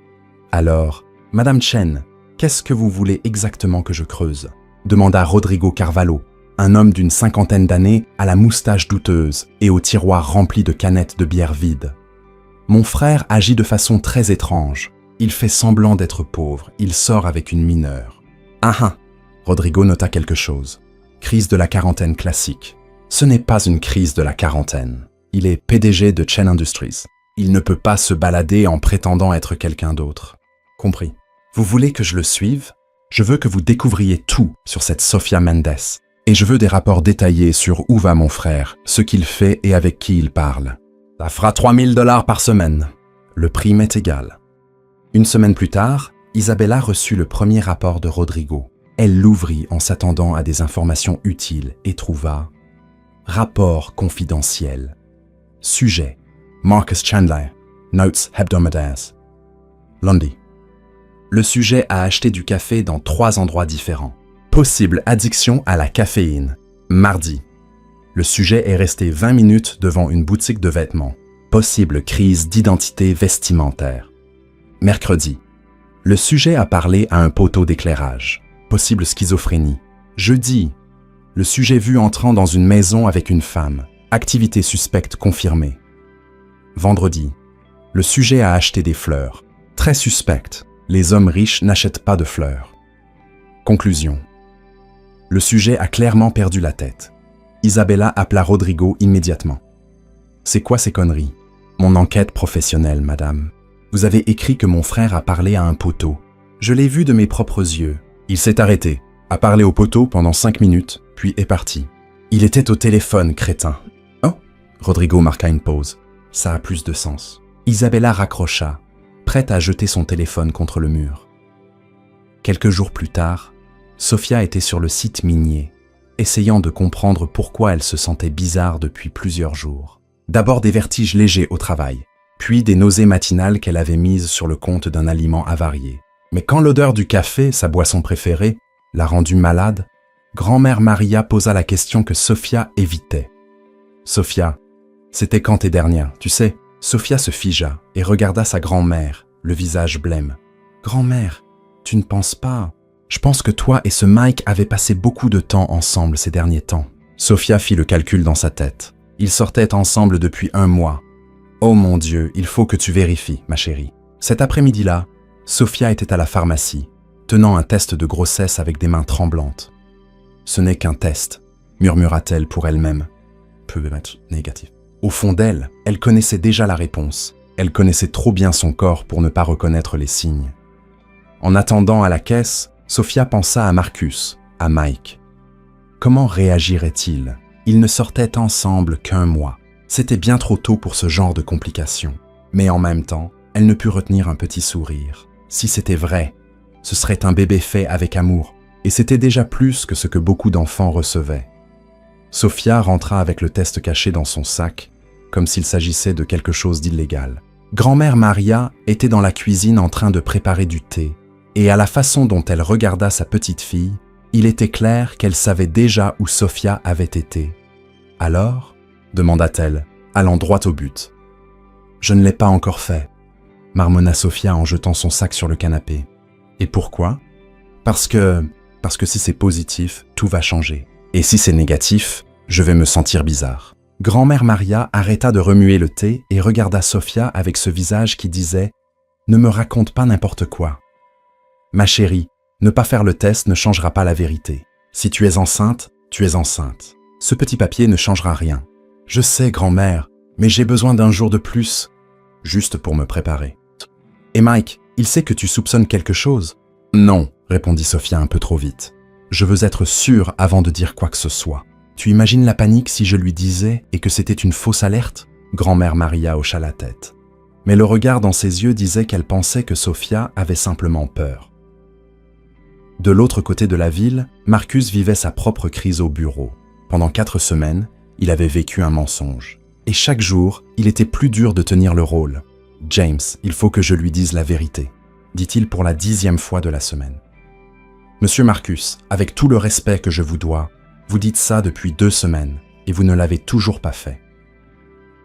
« Alors, Madame Chen, qu'est-ce que vous voulez exactement que je creuse ?» demanda Rodrigo Carvalho, un homme d'une 50aine d'années à la moustache douteuse et au tiroir rempli de canettes de bière vides. « Mon frère agit de façon très étrange. Il fait semblant d'être pauvre. Il sort avec une mineure. » « Ah ah !» Rodrigo nota quelque chose. « Crise de la quarantaine classique. » Ce n'est pas une crise de la quarantaine. Il est PDG de Chen Industries. Il ne peut pas se balader en prétendant être quelqu'un d'autre. Compris. Vous voulez que je le suive ? Je veux que vous découvriez tout sur cette Sophia Mendes. Et je veux des rapports détaillés sur où va mon frère, ce qu'il fait et avec qui il parle. Ça fera 3000 $ par semaine. Le prix m'est égal. Une semaine plus tard, Isabella reçut le premier rapport de Rodrigo. Elle l'ouvrit en s'attendant à des informations utiles et trouva « Rapport confidentiel. Sujet. Marcus Chandler. Notes hebdomadaires. Lundi. Le sujet a acheté du café dans 3 endroits différents. Possible addiction à la caféine. Mardi. Le sujet est resté 20 minutes devant une boutique de vêtements. Possible crise d'identité vestimentaire. Mercredi. Le sujet a parlé à un poteau d'éclairage. Possible schizophrénie. Jeudi. Le sujet vu entrant dans une maison avec une femme. Activité suspecte confirmée. Vendredi. Le sujet a acheté des fleurs. Très suspecte. Les hommes riches n'achètent pas de fleurs. Conclusion. Le sujet a clairement perdu la tête. Isabella appela Rodrigo immédiatement. « C'est quoi ces conneries ? » ?»« Mon enquête professionnelle, madame. Vous avez écrit que mon frère a parlé à un poteau. Je l'ai vu de mes propres yeux. Il s'est arrêté, a parlé au poteau pendant 5 minutes, puis est parti. Il était au téléphone, crétin. » « Oh !» Rodrigo marqua une pause. Ça a plus de sens. Isabella raccrocha, prête à jeter son téléphone contre le mur. Quelques jours plus tard, Sophia était sur le site minier, essayant de comprendre pourquoi elle se sentait bizarre depuis plusieurs jours. D'abord des vertiges légers au travail, puis des nausées matinales qu'elle avait mises sur le compte d'un aliment avarié. Mais quand l'odeur du café, sa boisson préférée, l'a rendue malade, grand-mère Maria posa la question que Sophia évitait. « Sophia, c'était quand tes dernières, tu sais, Sophia se figea et regarda sa grand-mère, le visage blême. « Grand-mère, tu ne penses pas... Je pense que toi et ce Mike avaient passé beaucoup de temps ensemble ces derniers temps. » Sophia fit le calcul dans sa tête. Ils sortaient ensemble depuis 1 mois. « Oh mon Dieu, il faut que tu vérifies, ma chérie. » Cet après-midi-là, Sophia était à la pharmacie, tenant un test de grossesse avec des mains tremblantes. « Ce n'est qu'un test, » murmura-t-elle pour elle-même. Peut être négatif. Au fond d'elle, elle connaissait déjà la réponse. Elle connaissait trop bien son corps pour ne pas reconnaître les signes. En attendant à la caisse, Sophia pensa à Marcus, à Mike. Comment réagirait-il? Ils ne sortaient ensemble qu'1 mois. C'était bien trop tôt pour ce genre de complications. Mais en même temps, elle ne put retenir un petit sourire. Si c'était vrai, ce serait un bébé fait avec amour, et c'était déjà plus que ce que beaucoup d'enfants recevaient. Sophia rentra avec le test caché dans son sac, comme s'il s'agissait de quelque chose d'illégal. Grand-mère Maria était dans la cuisine en train de préparer du thé, et à la façon dont elle regarda sa petite fille, il était clair qu'elle savait déjà où Sophia avait été. « Alors ?» demanda-t-elle, allant droit au but. « Je ne l'ai pas encore fait », marmonna Sophia en jetant son sac sur le canapé. « Et pourquoi ? Parce que si c'est positif, tout va changer. Et si c'est négatif, je vais me sentir bizarre. » Grand-mère Maria arrêta de remuer le thé et regarda Sophia avec ce visage qui disait « Ne me raconte pas n'importe quoi. » Ma chérie, ne pas faire le test ne changera pas la vérité. Si tu es enceinte, tu es enceinte. Ce petit papier ne changera rien. Je sais, grand-mère, mais j'ai besoin d'1 jour de plus, juste pour me préparer. Et Mike, il sait que tu soupçonnes quelque chose? Non, répondit Sophia un peu trop vite. Je veux être sûre avant de dire quoi que ce soit. Tu imagines la panique si je lui disais et que c'était une fausse alerte? Grand-mère Maria hocha la tête. Mais le regard dans ses yeux disait qu'elle pensait que Sophia avait simplement peur. De l'autre côté de la ville, Marcus vivait sa propre crise au bureau. Pendant 4 semaines, il avait vécu un mensonge. Et chaque jour, il était plus dur de tenir le rôle. « James, il faut que je lui dise la vérité », dit-il pour la 10e fois de la semaine. « Monsieur Marcus, avec tout le respect que je vous dois, vous dites ça depuis 2 semaines et vous ne l'avez toujours pas fait. »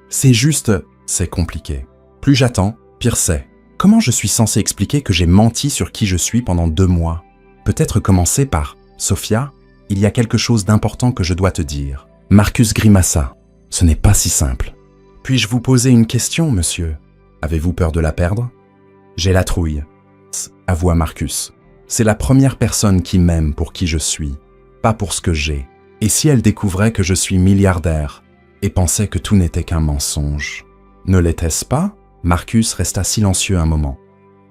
C'est juste, c'est compliqué. Plus j'attends, pire c'est. Comment je suis censé expliquer que j'ai menti sur qui je suis pendant 2 mois? Peut-être commencer par « Sophia, il y a quelque chose d'important que je dois te dire. » Marcus grimaça. « Ce n'est pas si simple. »« Puis-je vous poser une question, monsieur? Avez-vous peur de la perdre? »« J'ai la trouille. » avoua Marcus. « C'est la première personne qui m'aime pour qui je suis, pas pour ce que j'ai. Et si elle découvrait que je suis milliardaire et pensait que tout n'était qu'un mensonge? » Ne l'était-ce pas? Marcus resta silencieux un moment.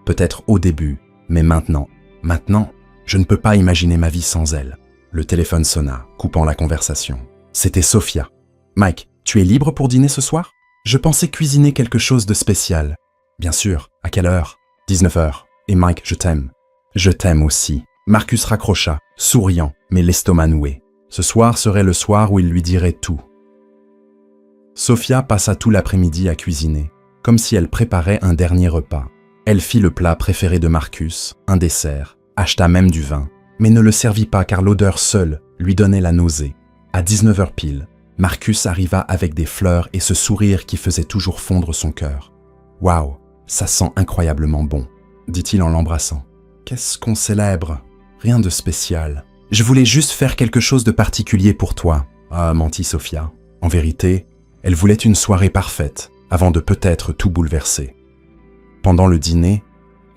Peut-être au début, mais maintenant, je ne peux pas imaginer ma vie sans elle. Le téléphone sonna, coupant la conversation. C'était Sophia. « Mike, tu es libre pour dîner ce soir? Je pensais cuisiner quelque chose de spécial. »« Bien sûr. À quelle heure? » 19h. « Et Mike, je t'aime. »« Je t'aime aussi. » Marcus raccrocha, souriant, mais l'estomac noué. Ce soir serait le soir où il lui dirait tout. Sophia passa tout l'après-midi à cuisiner, comme si elle préparait un dernier repas. Elle fit le plat préféré de Marcus, un dessert, acheta même du vin, mais ne le servit pas car l'odeur seule lui donnait la nausée. À 19h pile, Marcus arriva avec des fleurs et ce sourire qui faisait toujours fondre son cœur. « Waouh, ça sent incroyablement bon », dit-il en l'embrassant. « Qu'est-ce qu'on célèbre? Rien de spécial. Je voulais juste faire quelque chose de particulier pour toi. » Ah, mentit Sophia. En vérité, elle voulait une soirée parfaite, avant de peut-être tout bouleverser. Pendant le dîner,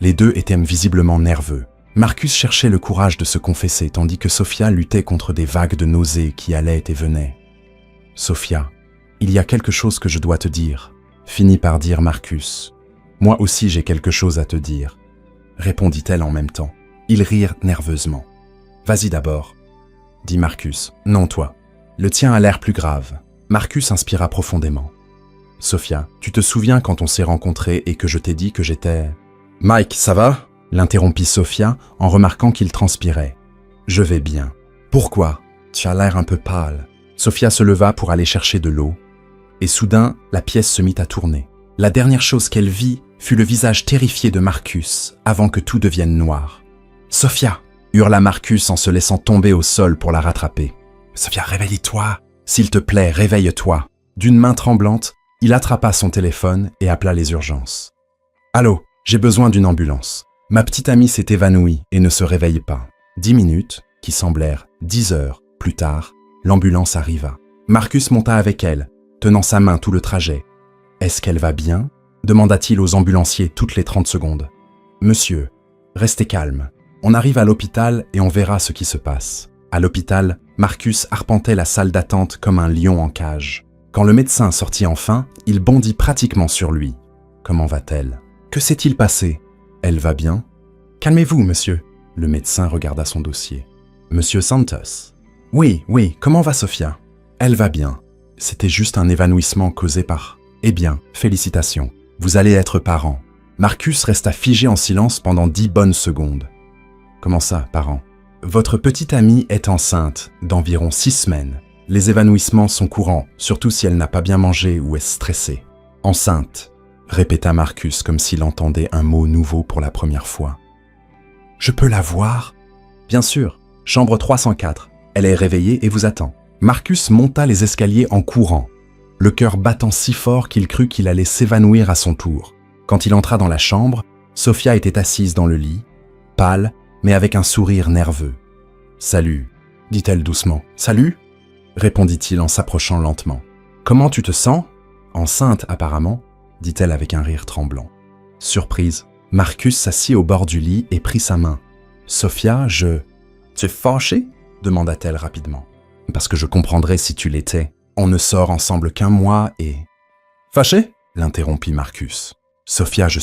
les deux étaient visiblement nerveux. Marcus cherchait le courage de se confesser, tandis que Sophia luttait contre des vagues de nausées qui allaient et venaient. « Sophia, il y a quelque chose que je dois te dire, » finit par dire Marcus. « Moi aussi j'ai quelque chose à te dire, » répondit-elle en même temps. Ils rirent nerveusement. « Vas-y d'abord, » dit Marcus. « Non, toi. Le tien a l'air plus grave. » Marcus inspira profondément. « Sophia, tu te souviens quand on s'est rencontrés et que je t'ai dit que j'étais... »« Mike, ça va ?» l'interrompit Sophia en remarquant qu'il transpirait. « Je vais bien. »« Pourquoi? Tu as l'air un peu pâle. » Sophia se leva pour aller chercher de l'eau, et soudain, la pièce se mit à tourner. La dernière chose qu'elle vit fut le visage terrifié de Marcus avant que tout devienne noir. « Sophia !» hurla Marcus en se laissant tomber au sol pour la rattraper. « Sophia, réveille-toi! S'il te plaît, réveille-toi !» D'une main tremblante, Il attrapa son téléphone et appela les urgences. « Allô, j'ai besoin d'une ambulance. Ma petite amie s'est évanouie et ne se réveille pas. » 10 minutes, qui semblèrent 10 heures plus tard, l'ambulance arriva. Marcus monta avec elle, tenant sa main tout le trajet. « Est-ce qu'elle va bien ?» demanda-t-il aux ambulanciers toutes les 30 secondes. « Monsieur, restez calme. On arrive à l'hôpital et on verra ce qui se passe. » À l'hôpital, Marcus arpentait la salle d'attente comme un lion en cage. Quand le médecin sortit enfin, il bondit pratiquement sur lui. « Comment va-t-elle ? Que s'est-il passé ? Elle va bien ? » « Calmez-vous, monsieur. » Le médecin regarda son dossier. « Monsieur Santos. »« Oui, comment va Sophia ? » ?»« Elle va bien. C'était juste un évanouissement causé par... » « Eh bien, félicitations. Vous allez être parent. » Marcus resta figé en silence pendant 10 bonnes secondes. « Comment ça, parent ? » « Votre petite amie est enceinte d'environ 6 semaines. Les évanouissements sont courants, surtout si elle n'a pas bien mangé ou est stressée. »« Enceinte, » répéta Marcus comme s'il entendait un mot nouveau pour la première fois. « Je peux la voir ? » ?»« Bien sûr, chambre 304. Elle est réveillée et vous attend. » Marcus monta les escaliers en courant, le cœur battant si fort qu'il crut qu'il allait s'évanouir à son tour. Quand il entra dans la chambre, Sophia était assise dans le lit, pâle, mais avec un sourire nerveux. « Salut », dit-elle doucement. « Salut ?» répondit-il en s'approchant lentement. « Comment tu te sens ? » « Enceinte, apparemment, » dit-elle avec un rire tremblant. Surprise, Marcus s'assit au bord du lit et prit sa main. « Sophia, je... »« Tu es fâchée ?» demanda-t-elle rapidement. « Parce que je comprendrais si tu l'étais. On ne sort ensemble qu'1 mois et... »« Fâché ?» l'interrompit Marcus. « Sophia, je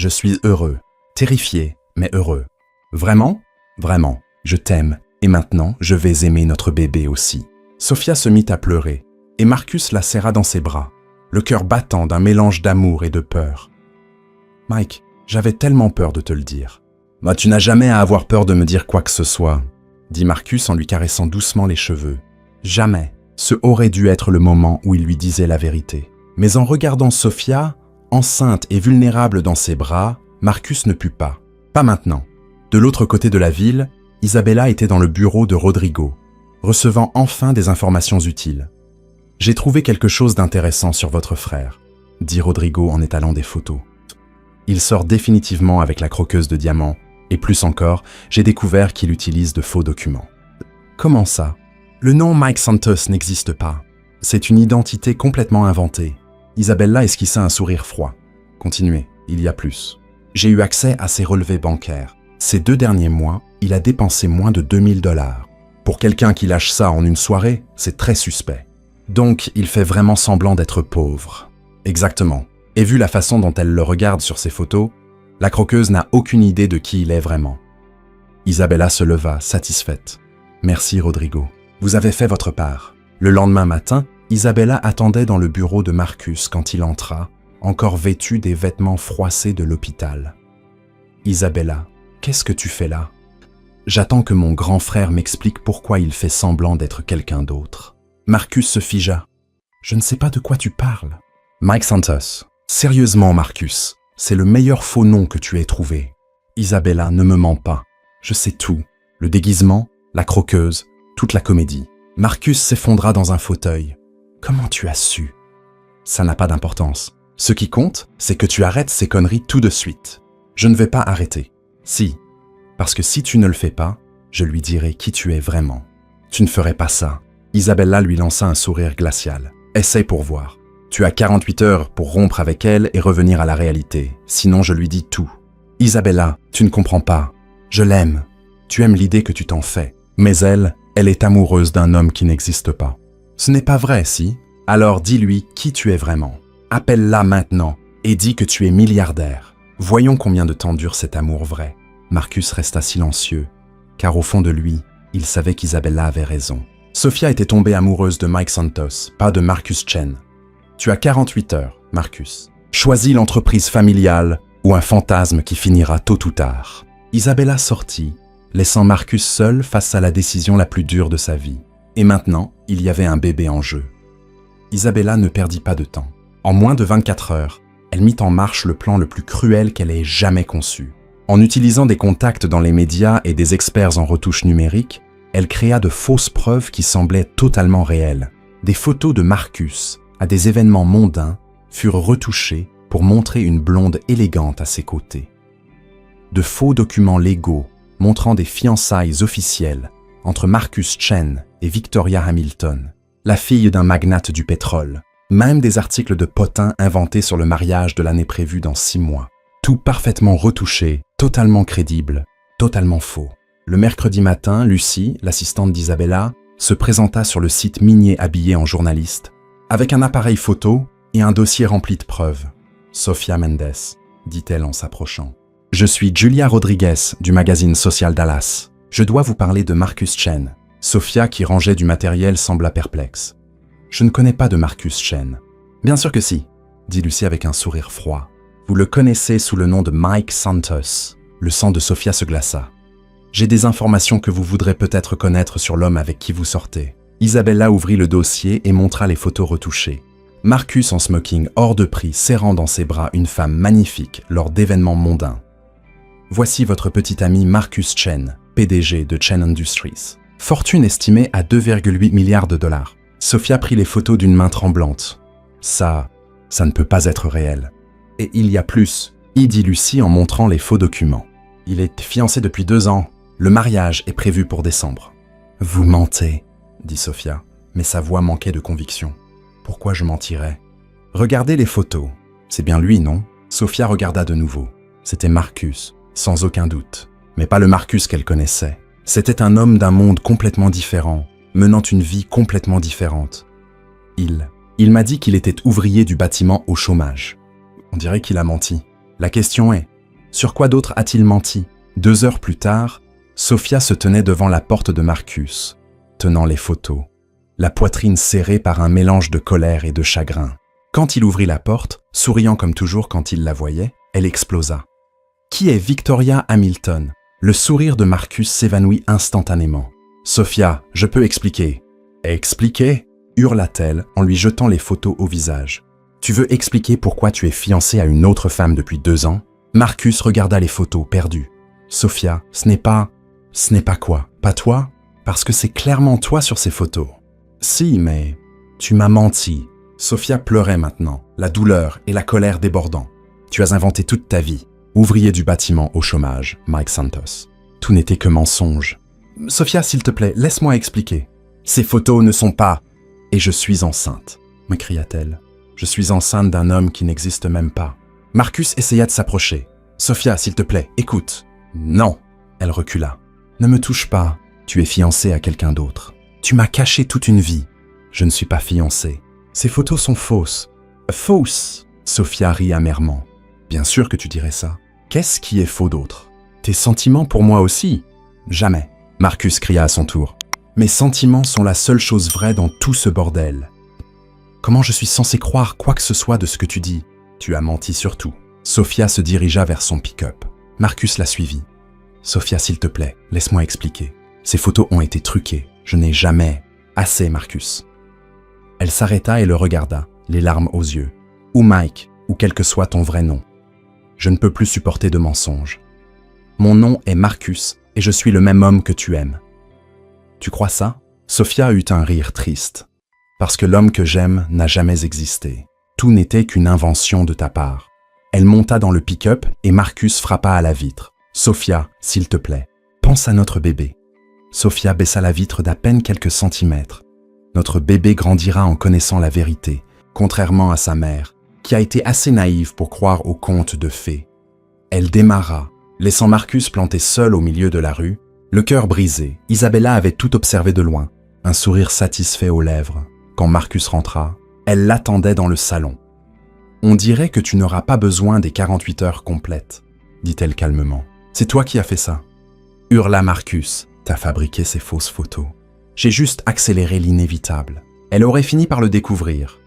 suis heureux, terrifié, mais heureux. Vraiment ? Vraiment, je t'aime, et maintenant je vais aimer notre bébé aussi. » Sophia se mit à pleurer, et Marcus la serra dans ses bras, le cœur battant d'un mélange d'amour et de peur. « Mike, j'avais tellement peur de te le dire. »« Bah, tu n'as jamais à avoir peur de me dire quoi que ce soit, » dit Marcus en lui caressant doucement les cheveux. Jamais. Ce aurait dû être le moment où il lui disait la vérité. Mais en regardant Sophia, enceinte et vulnérable dans ses bras, Marcus ne put pas. Pas maintenant. De l'autre côté de la ville, Isabella était dans le bureau de Rodrigo, recevant enfin des informations utiles. « J'ai trouvé quelque chose d'intéressant sur votre frère », dit Rodrigo en étalant des photos. « Il sort définitivement avec la croqueuse de diamants, et plus encore, j'ai découvert qu'il utilise de faux documents. » « Comment ça ? Le nom Mike Santos n'existe pas. C'est une identité complètement inventée. » Isabella esquissa un sourire froid. « Continuez, il y a plus. J'ai eu accès à ses relevés bancaires. Ces 2 derniers mois, il a dépensé moins de 2000 $. Pour quelqu'un qui lâche ça en une soirée, c'est très suspect. Donc, il fait vraiment semblant d'être pauvre. » Exactement. Et vu la façon dont elle le regarde sur ses photos, la croqueuse n'a aucune idée de qui il est vraiment. Isabella se leva, satisfaite. « Merci, Rodrigo. Vous avez fait votre part. » Le lendemain matin, Isabella attendait dans le bureau de Marcus quand il entra, encore vêtu des vêtements froissés de l'hôpital. « Isabella, qu'est-ce que tu fais là ? » « J'attends que mon grand frère m'explique pourquoi il fait semblant d'être quelqu'un d'autre. » Marcus se figea. « Je ne sais pas de quoi tu parles. »« Mike Santos. Sérieusement, Marcus, c'est le meilleur faux nom que tu aies trouvé. Isabella, ne me mens pas. Je sais tout. Le déguisement, la croqueuse, toute la comédie. » Marcus s'effondra dans un fauteuil. « Comment tu as su ? » « Ça n'a pas d'importance. Ce qui compte, c'est que tu arrêtes ces conneries tout de suite. »« Je ne vais pas arrêter. »« Si. Parce que si tu ne le fais pas, je lui dirai qui tu es vraiment. »« Tu ne ferais pas ça. » Isabella lui lança un sourire glacial. « Essaye pour voir. Tu as 48 heures pour rompre avec elle et revenir à la réalité. Sinon, je lui dis tout. »« Isabella, tu ne comprends pas. Je l'aime. Tu aimes l'idée que tu t'en fais. Mais elle est amoureuse d'un homme qui n'existe pas. »« Ce n'est pas vrai, si ? Alors dis-lui qui tu es vraiment. Appelle-la maintenant et dis que tu es milliardaire. Voyons combien de temps dure cet amour vrai. » Marcus resta silencieux, car au fond de lui, il savait qu'Isabella avait raison. Sophia était tombée amoureuse de Mike Santos, pas de Marcus Chen. « Tu as 48 heures, Marcus. Choisis l'entreprise familiale ou un fantasme qui finira tôt ou tard. » Isabella sortit, laissant Marcus seul face à la décision la plus dure de sa vie. Et maintenant, il y avait un bébé en jeu. Isabella ne perdit pas de temps. En moins de 24 heures, elle mit en marche le plan le plus cruel qu'elle ait jamais conçu. En utilisant des contacts dans les médias et des experts en retouche numérique, elle créa de fausses preuves qui semblaient totalement réelles. Des photos de Marcus à des événements mondains furent retouchés pour montrer une blonde élégante à ses côtés. De faux documents légaux montrant des fiançailles officielles entre Marcus Chen et Victoria Hamilton, la fille d'un magnate du pétrole, même des articles de potins inventés sur le mariage de l'année prévue dans 6 mois. Tout parfaitement retouché, totalement crédible, totalement faux. Le mercredi matin, Lucie, l'assistante d'Isabella, se présenta sur le site minier habillée en journaliste, avec un appareil photo et un dossier rempli de preuves. « Sofia Mendes », dit-elle en s'approchant. « Je suis Julia Rodriguez du magazine Social Dallas. Je dois vous parler de Marcus Chen. » Sofia, qui rangeait du matériel, sembla perplexe. « Je ne connais pas de Marcus Chen. »« Bien sûr que si, » dit Lucie avec un sourire froid. « Vous le connaissez sous le nom de Mike Santos. » Le sang de Sofia se glaça. « J'ai des informations que vous voudrez peut-être connaître sur l'homme avec qui vous sortez. » Isabella ouvrit le dossier et montra les photos retouchées. Marcus en smoking hors de prix serrant dans ses bras une femme magnifique lors d'événements mondains. Voici votre petit ami Marcus Chen, PDG de Chen Industries. Fortune estimée à 2,8 milliards de dollars. Sofia prit les photos d'une main tremblante. Ça ne peut pas être réel. Et il y a plus, dit Lucie en montrant les faux documents. Il est fiancé depuis 2 ans. Le mariage est prévu pour décembre. Vous mentez, dit Sofia, mais sa voix manquait de conviction. Pourquoi je mentirais? Regardez les photos. C'est bien lui, non? Sofia regarda de nouveau. C'était Marcus, sans aucun doute. Mais pas le Marcus qu'elle connaissait. C'était un homme d'un monde complètement différent, menant une vie complètement différente. Il m'a dit qu'il était ouvrier du bâtiment au chômage. On dirait qu'il a menti. La question est, sur quoi d'autre a-t-il menti? 2 heures plus tard, Sofia se tenait devant la porte de Marcus, tenant les photos, la poitrine serrée par un mélange de colère et de chagrin. Quand il ouvrit la porte, souriant comme toujours quand il la voyait, elle explosa. « Qui est Victoria Hamilton ?» Le sourire de Marcus s'évanouit instantanément. « Sofia, je peux expliquer. »« Expliquer ?» hurla-t-elle en lui jetant les photos au visage. « Tu veux expliquer pourquoi tu es fiancé à une autre femme depuis 2 ans ?» Marcus regarda les photos, perdu. « Sofia, ce n'est pas quoi? Pas toi? Parce que c'est clairement toi sur ces photos. »« Si, mais tu m'as menti. » Sofia pleurait maintenant, la douleur et la colère débordant. « Tu as inventé toute ta vie. Ouvrier du bâtiment au chômage, Mike Santos. Tout n'était que mensonge. »« Sofia, s'il te plaît, laisse-moi expliquer. Ces photos ne sont pas... » « Et je suis enceinte, » m'écria-t-elle. « Je suis enceinte d'un homme qui n'existe même pas. » Marcus essaya de s'approcher. « Sofia, s'il te plaît, écoute. »« Non !» Elle recula. « Ne me touche pas. Tu es fiancée à quelqu'un d'autre. Tu m'as caché toute une vie. Je ne suis pas fiancée. Ces photos sont fausses. »« Fausses !» Sofia rit amèrement. « Bien sûr que tu dirais ça. Qu'est-ce qui est faux d'autre? Tes sentiments pour moi aussi ?»« Jamais !» Marcus cria à son tour. « Mes sentiments sont la seule chose vraie dans tout ce bordel. Comment je suis censé croire quoi que ce soit de ce que tu dis? Tu as menti sur tout. » Sofia se dirigea vers son pick-up. Marcus la suivit. « Sofia, s'il te plaît, laisse-moi expliquer. Ces photos ont été truquées. Je n'ai jamais... »« Assez, Marcus. » Elle s'arrêta et le regarda, les larmes aux yeux. « Ou Mike, ou quel que soit ton vrai nom. Je ne peux plus supporter de mensonges. Mon nom est Marcus et je suis le même homme que tu aimes. » Tu crois ça? Sofia eut un rire triste. Parce que l'homme que j'aime n'a jamais existé. Tout n'était qu'une invention de ta part. Elle monta dans le pick-up et Marcus frappa à la vitre. « Sofia, s'il te plaît, pense à notre bébé. » Sofia baissa la vitre d'à peine quelques centimètres. Notre bébé grandira en connaissant la vérité, contrairement à sa mère, qui a été assez naïve pour croire aux contes de fées. Elle démarra, laissant Marcus planté seul au milieu de la rue. Le cœur brisé, Isabella avait tout observé de loin, un sourire satisfait aux lèvres. Quand Marcus rentra, elle l'attendait dans le salon. « On dirait que tu n'auras pas besoin des 48 heures complètes, » dit-elle calmement. « C'est toi qui as fait ça. » Hurla Marcus. « T'as fabriqué ces fausses photos. J'ai juste accéléré l'inévitable. Elle aurait fini par le découvrir.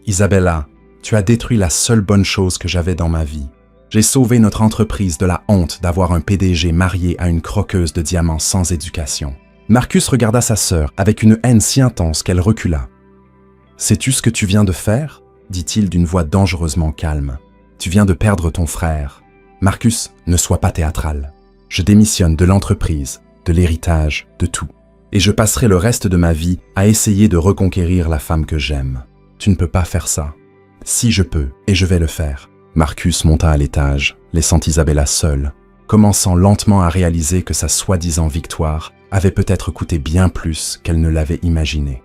Isabella, tu as détruit la seule bonne chose que j'avais dans ma vie. J'ai sauvé notre entreprise de la honte d'avoir un PDG marié à une croqueuse de diamants sans éducation. » Marcus regarda sa sœur avec une haine si intense qu'elle recula. « Sais-tu ce que tu viens de faire ?» dit-il d'une voix dangereusement calme. « Tu viens de perdre ton frère. Marcus, ne sois pas théâtral. Je démissionne de l'entreprise, de l'héritage, de tout. Et je passerai le reste de ma vie à essayer de reconquérir la femme que j'aime. Tu ne peux pas faire ça. Si je peux, et je vais le faire. Marcus monta à l'étage, laissant Isabella seule, commençant lentement à réaliser que sa soi-disant victoire avait peut-être coûté bien plus qu'elle ne l'avait imaginé.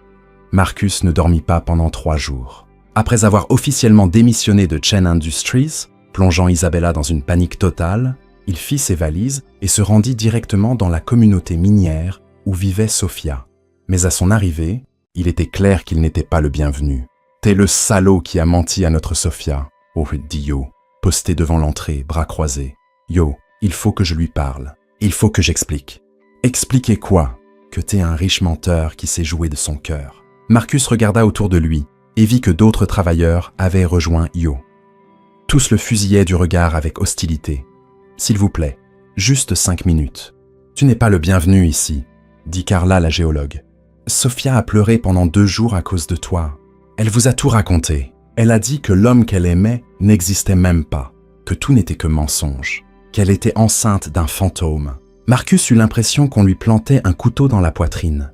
Marcus ne dormit pas pendant 3 jours. Après avoir officiellement démissionné de Chen Industries, plongeant Isabella dans une panique totale, il fit ses valises et se rendit directement dans la communauté minière où vivait Sophia. Mais à son arrivée, il était clair qu'il n'était pas le bienvenu. « T'es le salaud qui a menti à notre Sophia », dit Yo, posté devant l'entrée, bras croisés. « Yo, il faut que je lui parle. Il faut que j'explique. » « Expliquer quoi ? Que t'es un riche menteur qui s'est joué de son cœur. » Marcus regarda autour de lui et vit que d'autres travailleurs avaient rejoint Yo. Tous le fusillaient du regard avec hostilité. « S'il vous plaît, juste 5 minutes. »« Tu n'es pas le bienvenu ici, » dit Carla la géologue. « Sophia a pleuré pendant 2 jours à cause de toi. Elle vous a tout raconté. Elle a dit que l'homme qu'elle aimait n'existait même pas, que tout n'était que mensonge, qu'elle était enceinte d'un fantôme. » Marcus eut l'impression qu'on lui plantait un couteau dans la poitrine.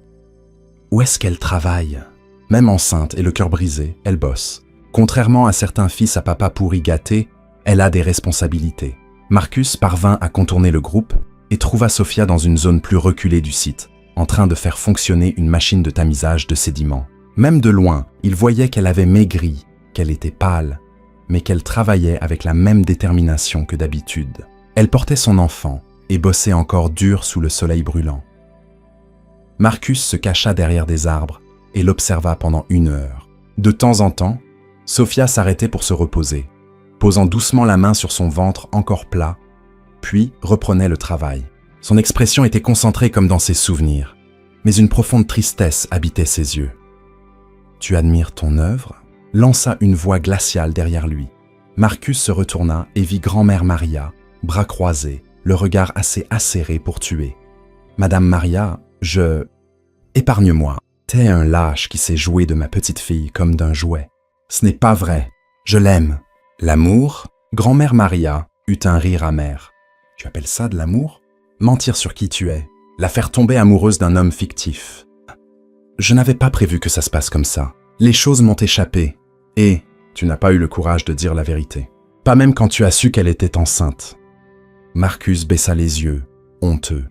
Où est-ce qu'elle travaille ? Même enceinte et le cœur brisé, elle bosse. Contrairement à certains fils à papa pourri gâtés, elle a des responsabilités. Marcus parvint à contourner le groupe et trouva Sophia dans une zone plus reculée du site, en train de faire fonctionner une machine de tamisage de sédiments. Même de loin, il voyait qu'elle avait maigri, qu'elle était pâle, mais qu'elle travaillait avec la même détermination que d'habitude. Elle portait son enfant et bossait encore dur sous le soleil brûlant. Marcus se cacha derrière des arbres et l'observa pendant 1 heure. De temps en temps, Sophia s'arrêtait pour se reposer, posant doucement la main sur son ventre encore plat, puis reprenait le travail. Son expression était concentrée comme dans ses souvenirs, mais une profonde tristesse habitait ses yeux. « Tu admires ton œuvre ?» lança une voix glaciale derrière lui. Marcus se retourna et vit grand-mère Maria, bras croisés, le regard assez acéré pour tuer. « Madame Maria, Épargne-moi. T'es un lâche qui s'est joué de ma petite fille comme d'un jouet. Ce n'est pas vrai. Je l'aime. » L'amour ? Grand-mère Maria eut un rire amer. « Tu appelles ça de l'amour ? Mentir sur qui tu es. La faire tomber amoureuse d'un homme fictif. » Je n'avais pas prévu que ça se passe comme ça. Les choses m'ont échappé. Et tu n'as pas eu le courage de dire la vérité. Pas même quand tu as su qu'elle était enceinte. Marcus baissa les yeux, honteux.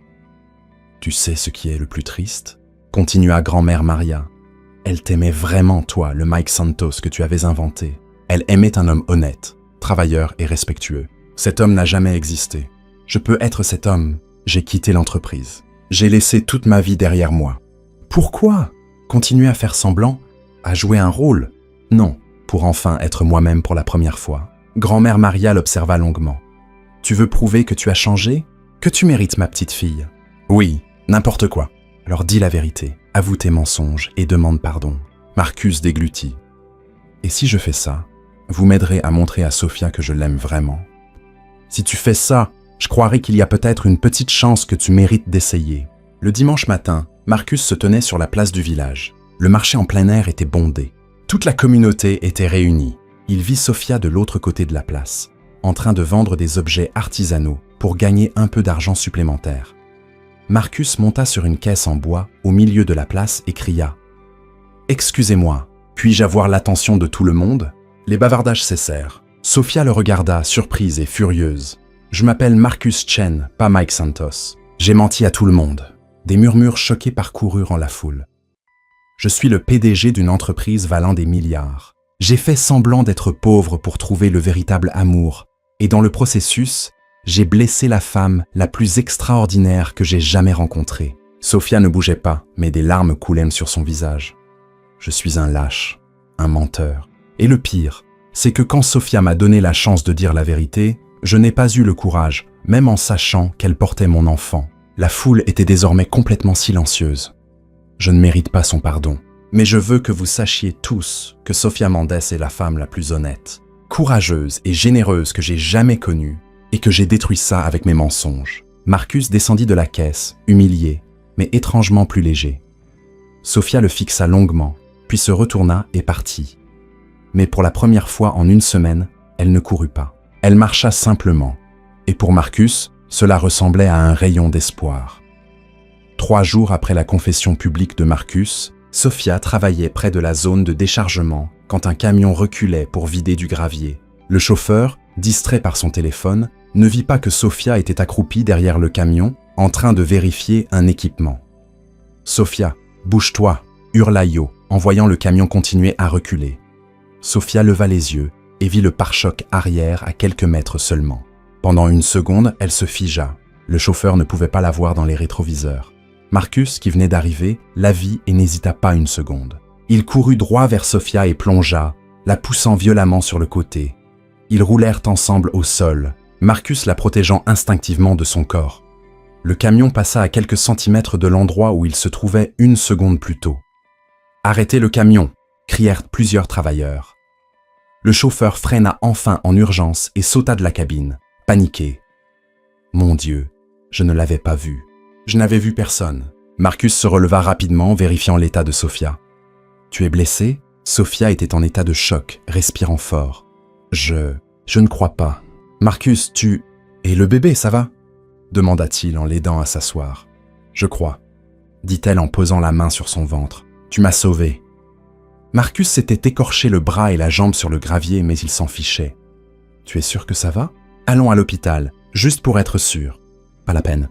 « Tu sais ce qui est le plus triste ?» continua grand-mère Maria. « Elle t'aimait vraiment, toi, le Mike Santos que tu avais inventé. Elle aimait un homme honnête, travailleur et respectueux. Cet homme n'a jamais existé. Je peux être cet homme. J'ai quitté l'entreprise. J'ai laissé toute ma vie derrière moi. Pourquoi ? Continuer à faire semblant ? À jouer un rôle ? Non, pour enfin être moi-même pour la première fois. » Grand-mère Maria l'observa longuement. « Tu veux prouver que tu as changé ? Que tu mérites ma petite fille ? Oui, n'importe quoi. Alors dis la vérité, avoue tes mensonges et demande pardon. » Marcus déglutit. « Et si je fais ça, vous m'aiderez à montrer à Sophia que je l'aime vraiment. Si tu fais ça, je croirais qu'il y a peut-être une petite chance que tu mérites d'essayer. » Le dimanche matin, Marcus se tenait sur la place du village. Le marché en plein air était bondé. Toute la communauté était réunie. Il vit Sophia de l'autre côté de la place, en train de vendre des objets artisanaux pour gagner un peu d'argent supplémentaire. Marcus monta sur une caisse en bois au milieu de la place et cria « Excusez-moi, puis-je avoir l'attention de tout le monde ?» Les bavardages cessèrent. Sophia le regarda, surprise et furieuse. « Je m'appelle Marcus Chen, pas Mike Santos. J'ai menti à tout le monde. » Des murmures choqués parcoururent en la foule. « Je suis le PDG d'une entreprise valant des milliards. J'ai fait semblant d'être pauvre pour trouver le véritable amour, et dans le processus, j'ai blessé la femme la plus extraordinaire que j'ai jamais rencontrée. » Sophia ne bougeait pas, mais des larmes coulaient sur son visage. « Je suis un lâche, un menteur. Et le pire, c'est que quand Sophia m'a donné la chance de dire la vérité, je n'ai pas eu le courage, même en sachant qu'elle portait mon enfant. La foule était désormais complètement silencieuse. Je ne mérite pas son pardon, mais je veux que vous sachiez tous que Sophia Mendes est la femme la plus honnête, courageuse et généreuse que j'ai jamais connue, et que j'ai détruit ça avec mes mensonges. » Marcus descendit de la caisse, humilié, mais étrangement plus léger. Sophia le fixa longuement, puis se retourna et partit. Mais pour la première fois en 1 semaine, elle ne courut pas. Elle marcha simplement. Et pour Marcus, cela ressemblait à un rayon d'espoir. 3 jours après la confession publique de Marcus, Sophia travaillait près de la zone de déchargement quand un camion reculait pour vider du gravier. Le chauffeur, distrait par son téléphone, ne vit pas que Sofia était accroupie derrière le camion, en train de vérifier un équipement. « Sofia, bouge-toi !» hurla Yo, en voyant le camion continuer à reculer. Sofia leva les yeux et vit le pare-choc arrière à quelques mètres seulement. Pendant une seconde, elle se figea. Le chauffeur ne pouvait pas la voir dans les rétroviseurs. Marcus, qui venait d'arriver, la vit et n'hésita pas une seconde. Il courut droit vers Sofia et plongea, la poussant violemment sur le côté. Ils roulèrent ensemble au sol, Marcus la protégeant instinctivement de son corps. Le camion passa à quelques centimètres de l'endroit où il se trouvait une seconde plus tôt. « Arrêtez le camion !» crièrent plusieurs travailleurs. Le chauffeur freina enfin en urgence et sauta de la cabine, paniqué. « Mon Dieu, je ne l'avais pas vu. Je n'avais vu personne. » Marcus se releva rapidement, vérifiant l'état de Sofia. « Tu es blessé ?» Sofia était en état de choc, respirant fort. « Je ne crois pas. Marcus, tu... Et le bébé, ça va ?» demanda-t-il en l'aidant à s'asseoir. « Je crois, » dit-elle en posant la main sur son ventre. « Tu m'as sauvé. » Marcus s'était écorché le bras et la jambe sur le gravier, mais il s'en fichait. « Tu es sûr que ça va ? Allons à l'hôpital, juste pour être sûr. »« Pas la peine.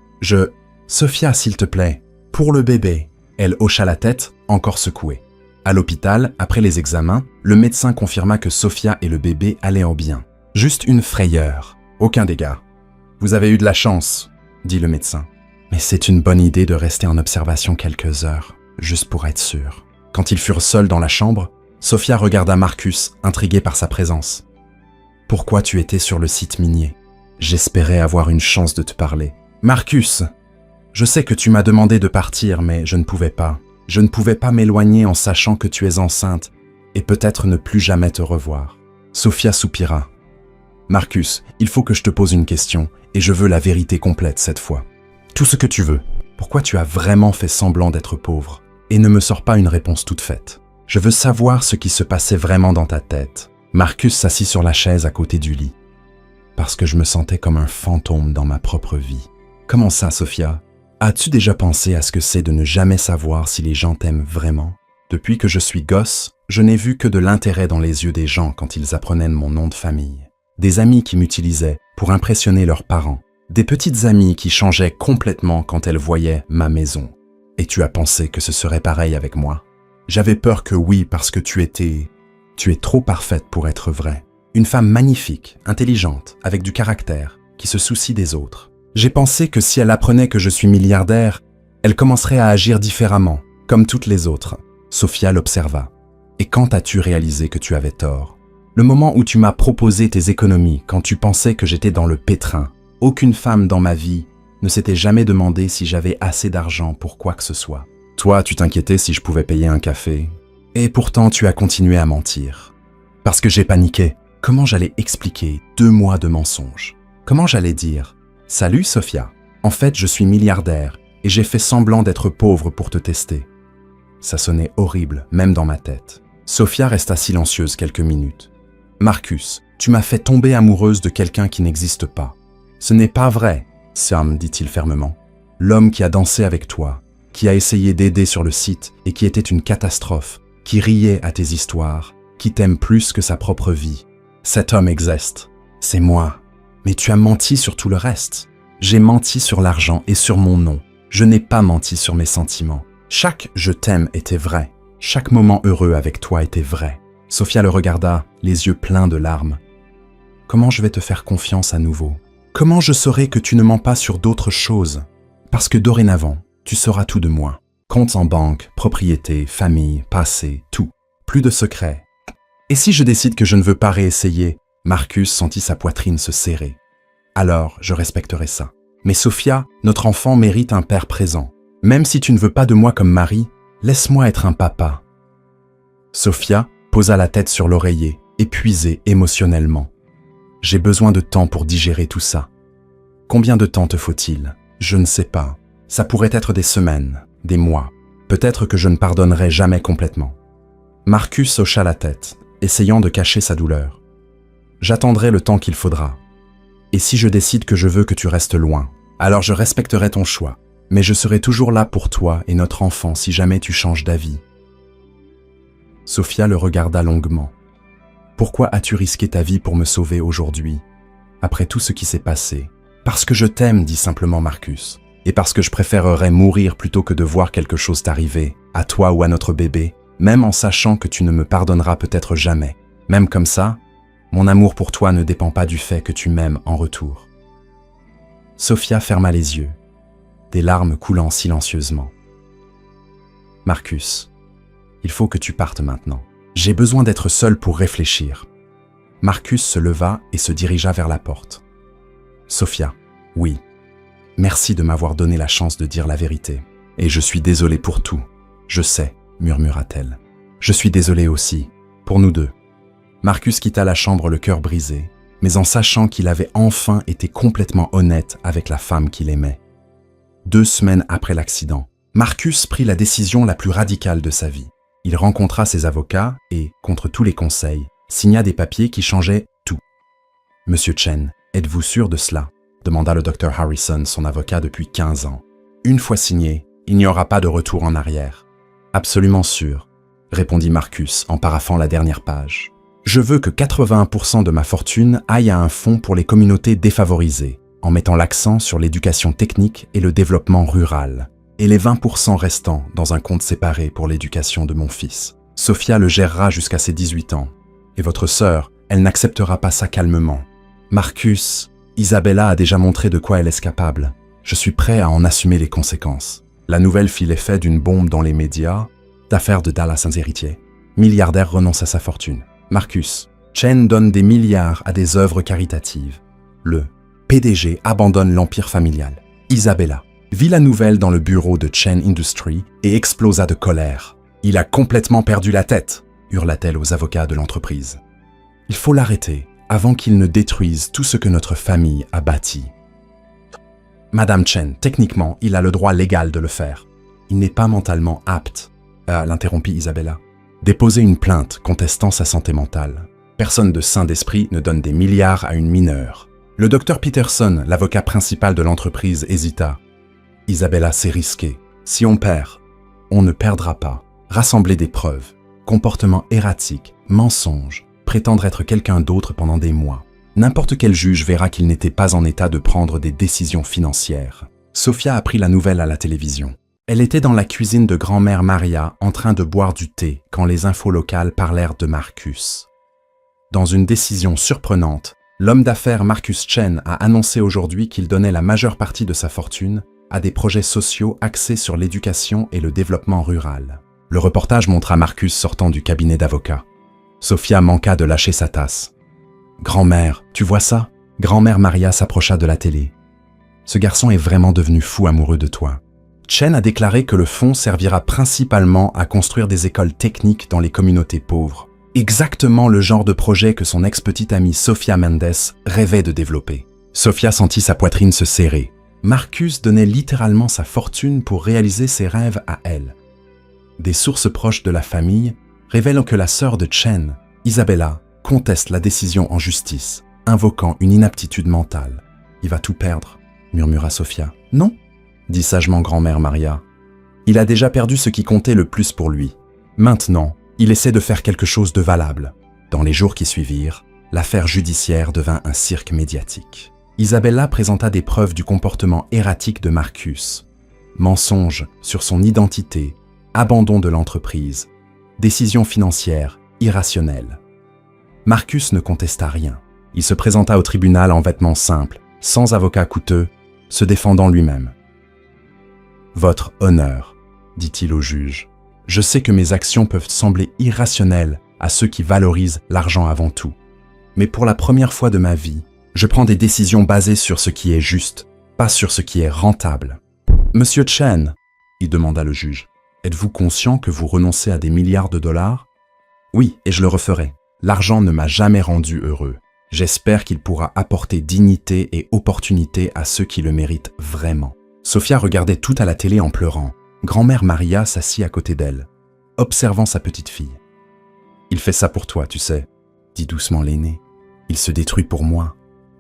Sofia, s'il te plaît, pour le bébé. » Elle hocha la tête, encore secouée. À l'hôpital, après les examens, le médecin confirma que Sofia et le bébé allaient en bien. Juste une frayeur, aucun dégât. « Vous avez eu de la chance, » dit le médecin. « Mais c'est une bonne idée de rester en observation quelques heures, juste pour être sûr. » Quand ils furent seuls dans la chambre, Sofia regarda Marcus, intriguée par sa présence. « Pourquoi tu étais sur le site minier ? J'espérais avoir une chance de te parler. »« Marcus, je sais que tu m'as demandé de partir, mais je ne pouvais pas. Je ne pouvais pas m'éloigner en sachant que tu es enceinte et peut-être ne plus jamais te revoir. » Sofia soupira. « Marcus, il faut que je te pose une question et je veux la vérité complète cette fois. Tout ce que tu veux. Pourquoi tu as vraiment fait semblant d'être pauvre ? Et ne me sors pas une réponse toute faite. Je veux savoir ce qui se passait vraiment dans ta tête. » Marcus s'assit sur la chaise à côté du lit. « Parce que je me sentais comme un fantôme dans ma propre vie. »« Comment ça, Sofia ? As-tu déjà pensé à ce que c'est de ne jamais savoir si les gens t'aiment vraiment ? Depuis que je suis gosse, je n'ai vu que de l'intérêt dans les yeux des gens quand ils apprenaient mon nom de famille. Des amis qui m'utilisaient pour impressionner leurs parents. Des petites amies qui changeaient complètement quand elles voyaient ma maison. Et tu as pensé que ce serait pareil avec moi ? J'avais peur que oui, parce que tu es trop parfaite pour être vraie. Une femme magnifique, intelligente, avec du caractère, qui se soucie des autres. J'ai pensé que si elle apprenait que je suis milliardaire, elle commencerait à agir différemment, comme toutes les autres. » Sofia l'observa. « Et quand as-tu réalisé que tu avais tort ? Le moment où tu m'as proposé tes économies, quand tu pensais que j'étais dans le pétrin. Aucune femme dans ma vie ne s'était jamais demandé si j'avais assez d'argent pour quoi que ce soit. Toi, tu t'inquiétais si je pouvais payer un café. Et pourtant, tu as continué à mentir. Parce que j'ai paniqué. Comment j'allais expliquer 2 mois de mensonges ? Comment j'allais dire « Salut Sofia, en fait je suis milliardaire et j'ai fait semblant d'être pauvre pour te tester. » Ça sonnait horrible, même dans ma tête. Sofia resta silencieuse quelques minutes. « Marcus, tu m'as fait tomber amoureuse de quelqu'un qui n'existe pas. »« Ce n'est pas vrai, Sam, dit-il fermement. L'homme qui a dansé avec toi, qui a essayé d'aider sur le site et qui était une catastrophe, qui riait à tes histoires, qui t'aime plus que sa propre vie. Cet homme existe. C'est moi. Mais tu as menti sur tout le reste. J'ai menti sur l'argent et sur mon nom. Je n'ai pas menti sur mes sentiments. Chaque « je t'aime » était vrai. Chaque moment heureux avec toi était vrai. » Sofia le regarda, les yeux pleins de larmes. « Comment je vais te faire confiance à nouveau ? Comment je saurai que tu ne mens pas sur d'autres choses ? Parce que dorénavant, tu sauras tout de moi. Comptes en banque, propriété, famille, passé, tout. Plus de secrets. Et si je décide que je ne veux pas réessayer ?» Marcus sentit sa poitrine se serrer. « Alors, je respecterai ça. Mais Sofia, notre enfant mérite un père présent. Même si tu ne veux pas de moi comme mari, laisse-moi être un papa. » Sofia posa la tête sur l'oreiller, épuisée émotionnellement. « J'ai besoin de temps pour digérer tout ça. » « Combien de temps te faut-il ? Je ne sais pas. Ça pourrait être des semaines, des mois. Peut-être que je ne pardonnerai jamais complètement. » Marcus hocha la tête, essayant de cacher sa douleur. « J'attendrai le temps qu'il faudra. Et si je décide que je veux que tu restes loin, alors je respecterai ton choix. Mais je serai toujours là pour toi et notre enfant si jamais tu changes d'avis. » Sophia le regarda longuement. « Pourquoi as-tu risqué ta vie pour me sauver aujourd'hui, après tout ce qui s'est passé ?»« Parce que je t'aime, dit simplement Marcus, et parce que je préférerais mourir plutôt que de voir quelque chose t'arriver, à toi ou à notre bébé, même en sachant que tu ne me pardonneras peut-être jamais. Même comme ça, mon amour pour toi ne dépend pas du fait que tu m'aimes en retour. » Sophia ferma les yeux, des larmes coulant silencieusement. « Marcus, il faut que tu partes maintenant. J'ai besoin d'être seul pour réfléchir. » Marcus se leva et se dirigea vers la porte. « Sophia, oui. Merci de m'avoir donné la chance de dire la vérité. Et je suis désolé pour tout. Je sais, murmura-t-elle. Je suis désolé aussi, pour nous deux. » Marcus quitta la chambre le cœur brisé, mais en sachant qu'il avait enfin été complètement honnête avec la femme qu'il aimait. 2 semaines après l'accident, Marcus prit la décision la plus radicale de sa vie. Il rencontra ses avocats et, contre tous les conseils, signa des papiers qui changeaient tout. « Monsieur Chen, êtes-vous sûr de cela ?» demanda le docteur Harrison, son avocat depuis 15 ans. « Une fois signé, il n'y aura pas de retour en arrière. »« Absolument sûr, » répondit Marcus en paraphant la dernière page. « Je veux que 81% de ma fortune aille à un fonds pour les communautés défavorisées, en mettant l'accent sur l'éducation technique et le développement rural, et les 20% restants dans un compte séparé pour l'éducation de mon fils. Sophia le gérera jusqu'à ses 18 ans, et votre sœur, elle n'acceptera pas ça calmement. Marcus, Isabella a déjà montré de quoi elle est capable. Je suis prêt à en assumer les conséquences. La nouvelle fit l'effet d'une bombe dans les médias, d'affaires de Dallas sans héritier. Milliardaire renonce à sa fortune. Marcus, Chen donne des milliards à des œuvres caritatives. Le PDG abandonne l'empire familial. Isabella vit la nouvelle dans le bureau de Chen Industries et explosa de colère. « Il a complètement perdu la tête !» hurla-t-elle aux avocats de l'entreprise. « Il faut l'arrêter avant qu'il ne détruise tout ce que notre famille a bâti. » « Madame Chen, techniquement, il a le droit légal de le faire. Il n'est pas mentalement apte. » l'interrompit Isabella. « Déposer une plainte contestant sa santé mentale. Personne de sain d'esprit ne donne des milliards à une mineure. » Le docteur Peterson, l'avocat principal de l'entreprise, hésita. « Isabella, c'est risqué. Si on perd, on ne perdra pas. Rassembler des preuves, comportement erratique, mensonge, prétendre être quelqu'un d'autre pendant des mois. N'importe quel juge verra qu'il n'était pas en état de prendre des décisions financières. » Sophia apprit la nouvelle à la télévision. Elle était dans la cuisine de grand-mère Maria en train de boire du thé quand les infos locales parlèrent de Marcus. Dans une décision surprenante, l'homme d'affaires Marcus Chen a annoncé aujourd'hui qu'il donnait la majeure partie de sa fortune à des projets sociaux axés sur l'éducation et le développement rural. Le reportage montra Marcus sortant du cabinet d'avocat. Sophia manqua de lâcher sa tasse. « Grand-mère, tu vois ça ?» Grand-mère Maria s'approcha de la télé. « Ce garçon est vraiment devenu fou amoureux de toi. » Chen a déclaré que le fonds servira principalement à construire des écoles techniques dans les communautés pauvres. Exactement le genre de projet que son ex-petite amie Sophia Mendes rêvait de développer. Sophia sentit sa poitrine se serrer. Marcus donnait littéralement sa fortune pour réaliser ses rêves à elle. Des sources proches de la famille révèlent que la sœur de Chen, Isabella, conteste la décision en justice, invoquant une inaptitude mentale. « Il va tout perdre », murmura Sophia. « Non », dit sagement grand-mère Maria. « Il a déjà perdu ce qui comptait le plus pour lui. Maintenant, il essaie de faire quelque chose de valable. » Dans les jours qui suivirent, l'affaire judiciaire devint un cirque médiatique. Isabella présenta des preuves du comportement erratique de Marcus. Mensonges sur son identité, abandon de l'entreprise, décisions financières irrationnelles. Marcus ne contesta rien. Il se présenta au tribunal en vêtements simples, sans avocat coûteux, se défendant lui-même. « Votre honneur, » dit-il au juge. « Je sais que mes actions peuvent sembler irrationnelles à ceux qui valorisent l'argent avant tout. Mais pour la première fois de ma vie, je prends des décisions basées sur ce qui est juste, pas sur ce qui est rentable. »« Monsieur Chen, » y demanda le juge, « êtes-vous conscient que vous renoncez à des milliards de dollars ?»« Oui, et je le referai. L'argent ne m'a jamais rendu heureux. J'espère qu'il pourra apporter dignité et opportunité à ceux qui le méritent vraiment. » Sophia regardait tout à la télé en pleurant. Grand-mère Maria s'assit à côté d'elle, observant sa petite fille. « Il fait ça pour toi, tu sais, » dit doucement l'aîné. « Il se détruit pour moi, »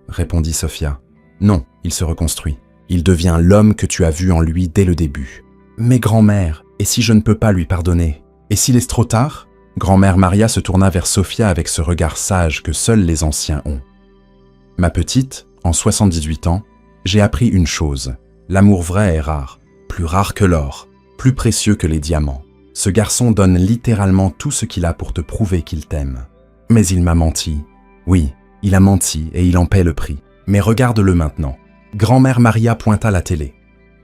répondit Sophia. « Non, il se reconstruit. Il devient l'homme que tu as vu en lui dès le début. »« Mais grand-mère, et si je ne peux pas lui pardonner? Et s'il est trop tard ?» Grand-mère Maria se tourna vers Sophia avec ce regard sage que seuls les anciens ont. « Ma petite, en 78 ans, j'ai appris une chose. L'amour vrai est rare, plus rare que l'or, plus précieux que les diamants. Ce garçon donne littéralement tout ce qu'il a pour te prouver qu'il t'aime. Mais il m'a menti. Oui, il a menti et il en paie le prix. Mais regarde-le maintenant. » Grand-mère Maria pointa la télé.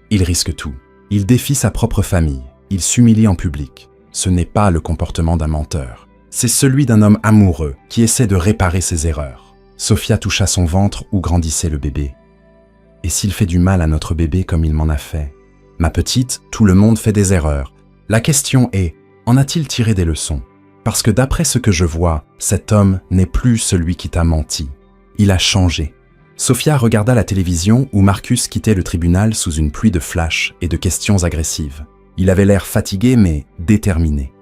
Il risque tout. Il défie sa propre famille. Il s'humilie en public. Ce n'est pas le comportement d'un menteur. C'est celui d'un homme amoureux qui essaie de réparer ses erreurs. Sophia toucha son ventre où grandissait le bébé. Et s'il fait du mal à notre bébé comme il m'en a fait? Ma petite, tout le monde fait des erreurs. La question est, en a-t-il tiré des leçons? Parce que d'après ce que je vois, cet homme n'est plus celui qui t'a menti. Il a changé. Sophia regarda la télévision où Marcus quittait le tribunal sous une pluie de flashs et de questions agressives. Il avait l'air fatigué mais déterminé.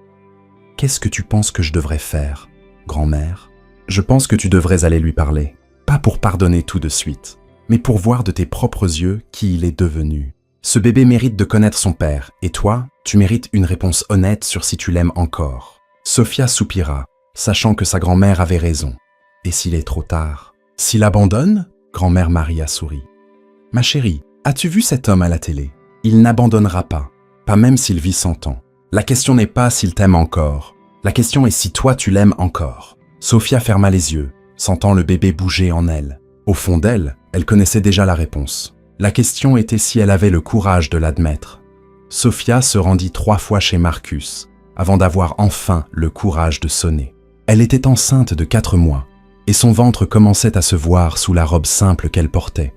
« Qu'est-ce que tu penses que je devrais faire, grand-mère ? Je pense que tu devrais aller lui parler, pas pour pardonner tout de suite, mais pour voir de tes propres yeux qui il est devenu. Ce bébé mérite de connaître son père, et toi, tu mérites une réponse honnête sur si tu l'aimes encore. » Sophia soupira, sachant que sa grand-mère avait raison. « Et s'il est trop tard ? S'il abandonne ?» Grand-mère Maria sourit. « Ma chérie, as-tu vu cet homme à la télé ? Il n'abandonnera pas même s'il vit 100 ans. La question n'est pas s'il t'aime encore. La question est si toi tu l'aimes encore. » Sophia ferma les yeux, sentant le bébé bouger en elle. Au fond d'elle, elle connaissait déjà la réponse. La question était si elle avait le courage de l'admettre. Sophia se rendit 3 fois chez Marcus, avant d'avoir enfin le courage de sonner. Elle était enceinte de 4 mois, et son ventre commençait à se voir sous la robe simple qu'elle portait.